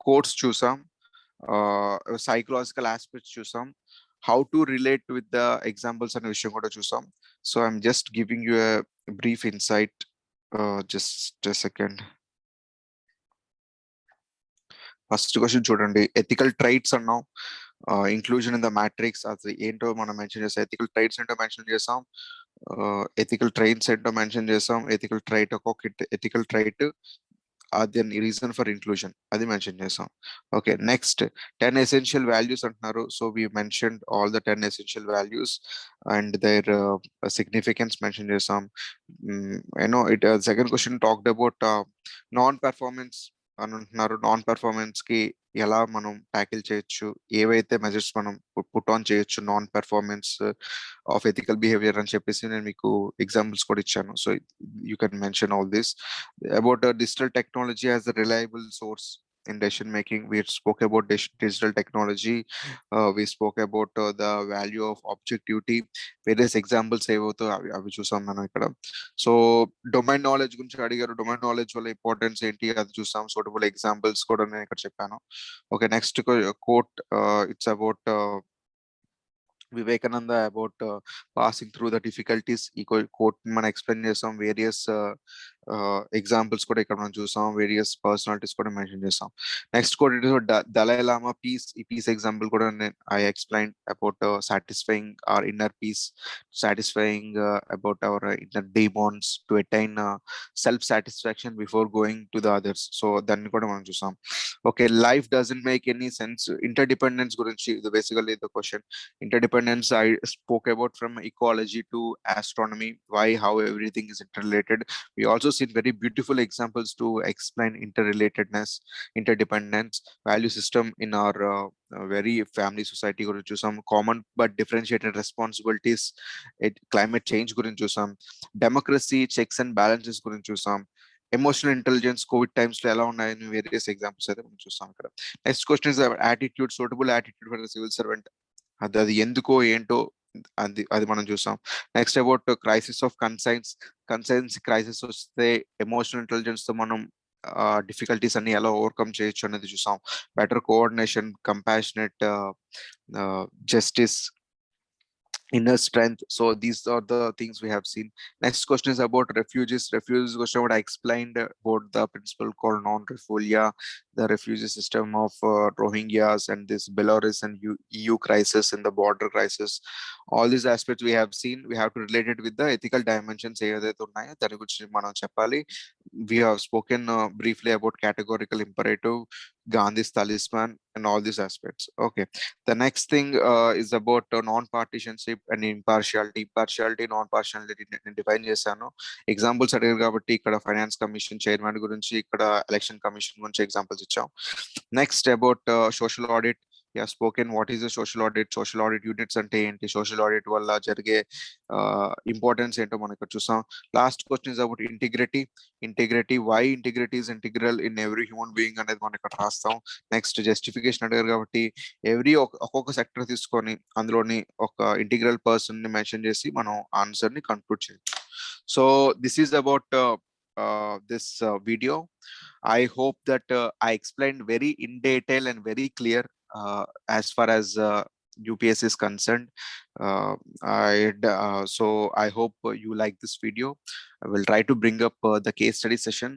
codes చూసాం, psychological aspects చూసాం, how to relate with the examples అనే విషయం కూడా చూసాం. So I'm just giving you a brief insight. Just second. First question చూడండి, ఎథికల్ ట్రైట్స్ అన్నాం, ఇంక్లూజన్ ఇన్ ద మ్యాట్రిక్స్. అది ఏంటో మనం మెన్షన్ చేసాం. ఎథికల్ ట్రైట్స్ ఏంటో మెన్షన్ చేసాం, ఎథికల్ ట్రైట్స్ ఏంటో మెన్షన్ చేసాం. ఎథికల్ ట్రైట్ ఒక్కొక్క ఎథికల్ ట్రైట్ అది రీజన్ ఫర్ ఇంక్లూజన్ అది మెన్షన్ చేసాం. ఓకే, నెక్స్ట్ 10 ఎసెన్షియల్ వాల్యూస్ అంటున్నారు. So we mention all the 10 essential values and their significance mention చేసాం. Second question talked about non performance అని అంటున్నారు. నాన్ పెర్ఫార్మెన్స్ కి ఎలా మనం ట్యాకిల్ చేయొచ్చు, ఏవైతే మెజర్స్ మనం పుట్ ఆన్ చేయొచ్చు non performance of ethical behaviour అని చెప్పేసి నేను మీకు ఎగ్జాంపుల్స్ కూడా ఇచ్చాను. So you can mention all this. About digital technology as a reliable source in decision making. We spoke about digital technology. We spoke about the value of objectivity. Various examples ఏవైతే అవి చూసాం మనం ఇక్కడ. So domain knowledge గురించి అడిగారు. Domain knowledge వల్ల importance ఏంటి అది చూసాం. సూటబుల్ ఎగ్జాంపుల్స్ కూడా నేను ఇక్కడ చెప్పాను. Okay, next quote. It's about Vivekananda about passing through the difficulties. ఈ కోట్ మనం ఎక్స్ప్లెయిన్ చేసాం. వేరియస్ ఎగ్జాంపుల్స్ కూడా ఇక్కడ మనం చూసాం. వేరియస్ పర్సనాలిటీస్ కూడా మెన్షన్ చేసాం. Next quote it Dalai Lama peace. ఈ పీస్ ఎగ్జాంపుల్ కూడా I explain about satisfying our inner peace, satisfying about our inner demons to attain self satisfaction before going to the others. So దాన్ని కూడా మనం చూసాం. Okay, life doesn't make any sense. Inter dependence గురించి ఇది basically the question. Interdependence I spoke about, from ecology to astronomy, why, how everything is interrelated. We also see very beautiful examples to explain interrelatedness, interdependence, value system in our very family society గురించి చూసాం. Common but differentiated responsibilities, climate change గురించి చూసాం. Democracy, checks and balances గురించి చూసాం. Emotional intelligence Covid times లో ఎలా ఉన్నాయని various examples అయితే మనం చూస్తాం ఇక్కడ. Next question is attitude, suitable attitude for civil servant. అది ఎందుకో ఏంటో అది మనం చూసాం. Next about crisis of conscience crisis వస్తే ఎమోషనల్ ఇంటెలిజెన్స్ తో మనం డిఫికల్టీస్ అన్ని ఎలా ఓవర్కమ్ చేయొచ్చు అనేది చూసాం. Better coordination, compassionate, justice, inner strength. So these are the things we have seen. Next question is about refugees question. What I explained about the principle called non-refoulement, the refugee system of Rohingyas and this Belarus and EU crisis and the border crisis. All these aspects we have seen. We have to relate it with the ethical dimensions ఏదైతే ఉన్నాయో దాని గురించి మనం చెప్పాలి. We have spoken briefly about categorical imperative, Gandhi's talisman, and all these aspects. Okay, the next thing is about non-partisanship and impartiality, non-partiality define చేశాను. Examples అడిగారు కాబట్టి ఇక్కడ ఫైనాన్స్ కమిషన్ చైర్మన్ గురించి, ఇక్కడ ఎలక్షన్ కమిషన్ గురించి ఎగ్జాంపుల్స్ ఇచ్చాం. Next about social audit. Spoken what is the social audit, social audit units అంటే ఏంటి, సోషల్ ఆడిట్ వల్ల జరిగే ఇంపార్టెన్స్ ఏంటో మనం ఇక్కడ చూసాం. Last question is about integrity, why integrity is integral in every human being అనేది మనం ఇక్కడ రాస్తాం. నెక్స్ట్ జస్టిఫికేషన్ అడిగారు కాబట్టి ఒక్కొక్క సెక్టర్ తీసుకొని అందులోని ఒక ఇంటిగ్రల్ పర్సన్ ని మెన్షన్ చేసి మనం ఆన్సర్ ని కన్క్లూడ్ చేయొచ్చు. So this is about this video. I hope that I explained very in detail and very clear as far as UPSC is concerned. So I hope you like this video. I will try to bring up the case study session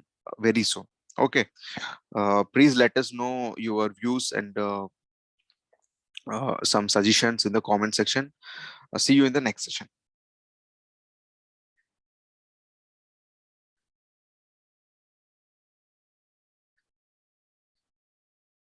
very soon. Okay, please let us know your views and some suggestions in the comment section. See you in the next session.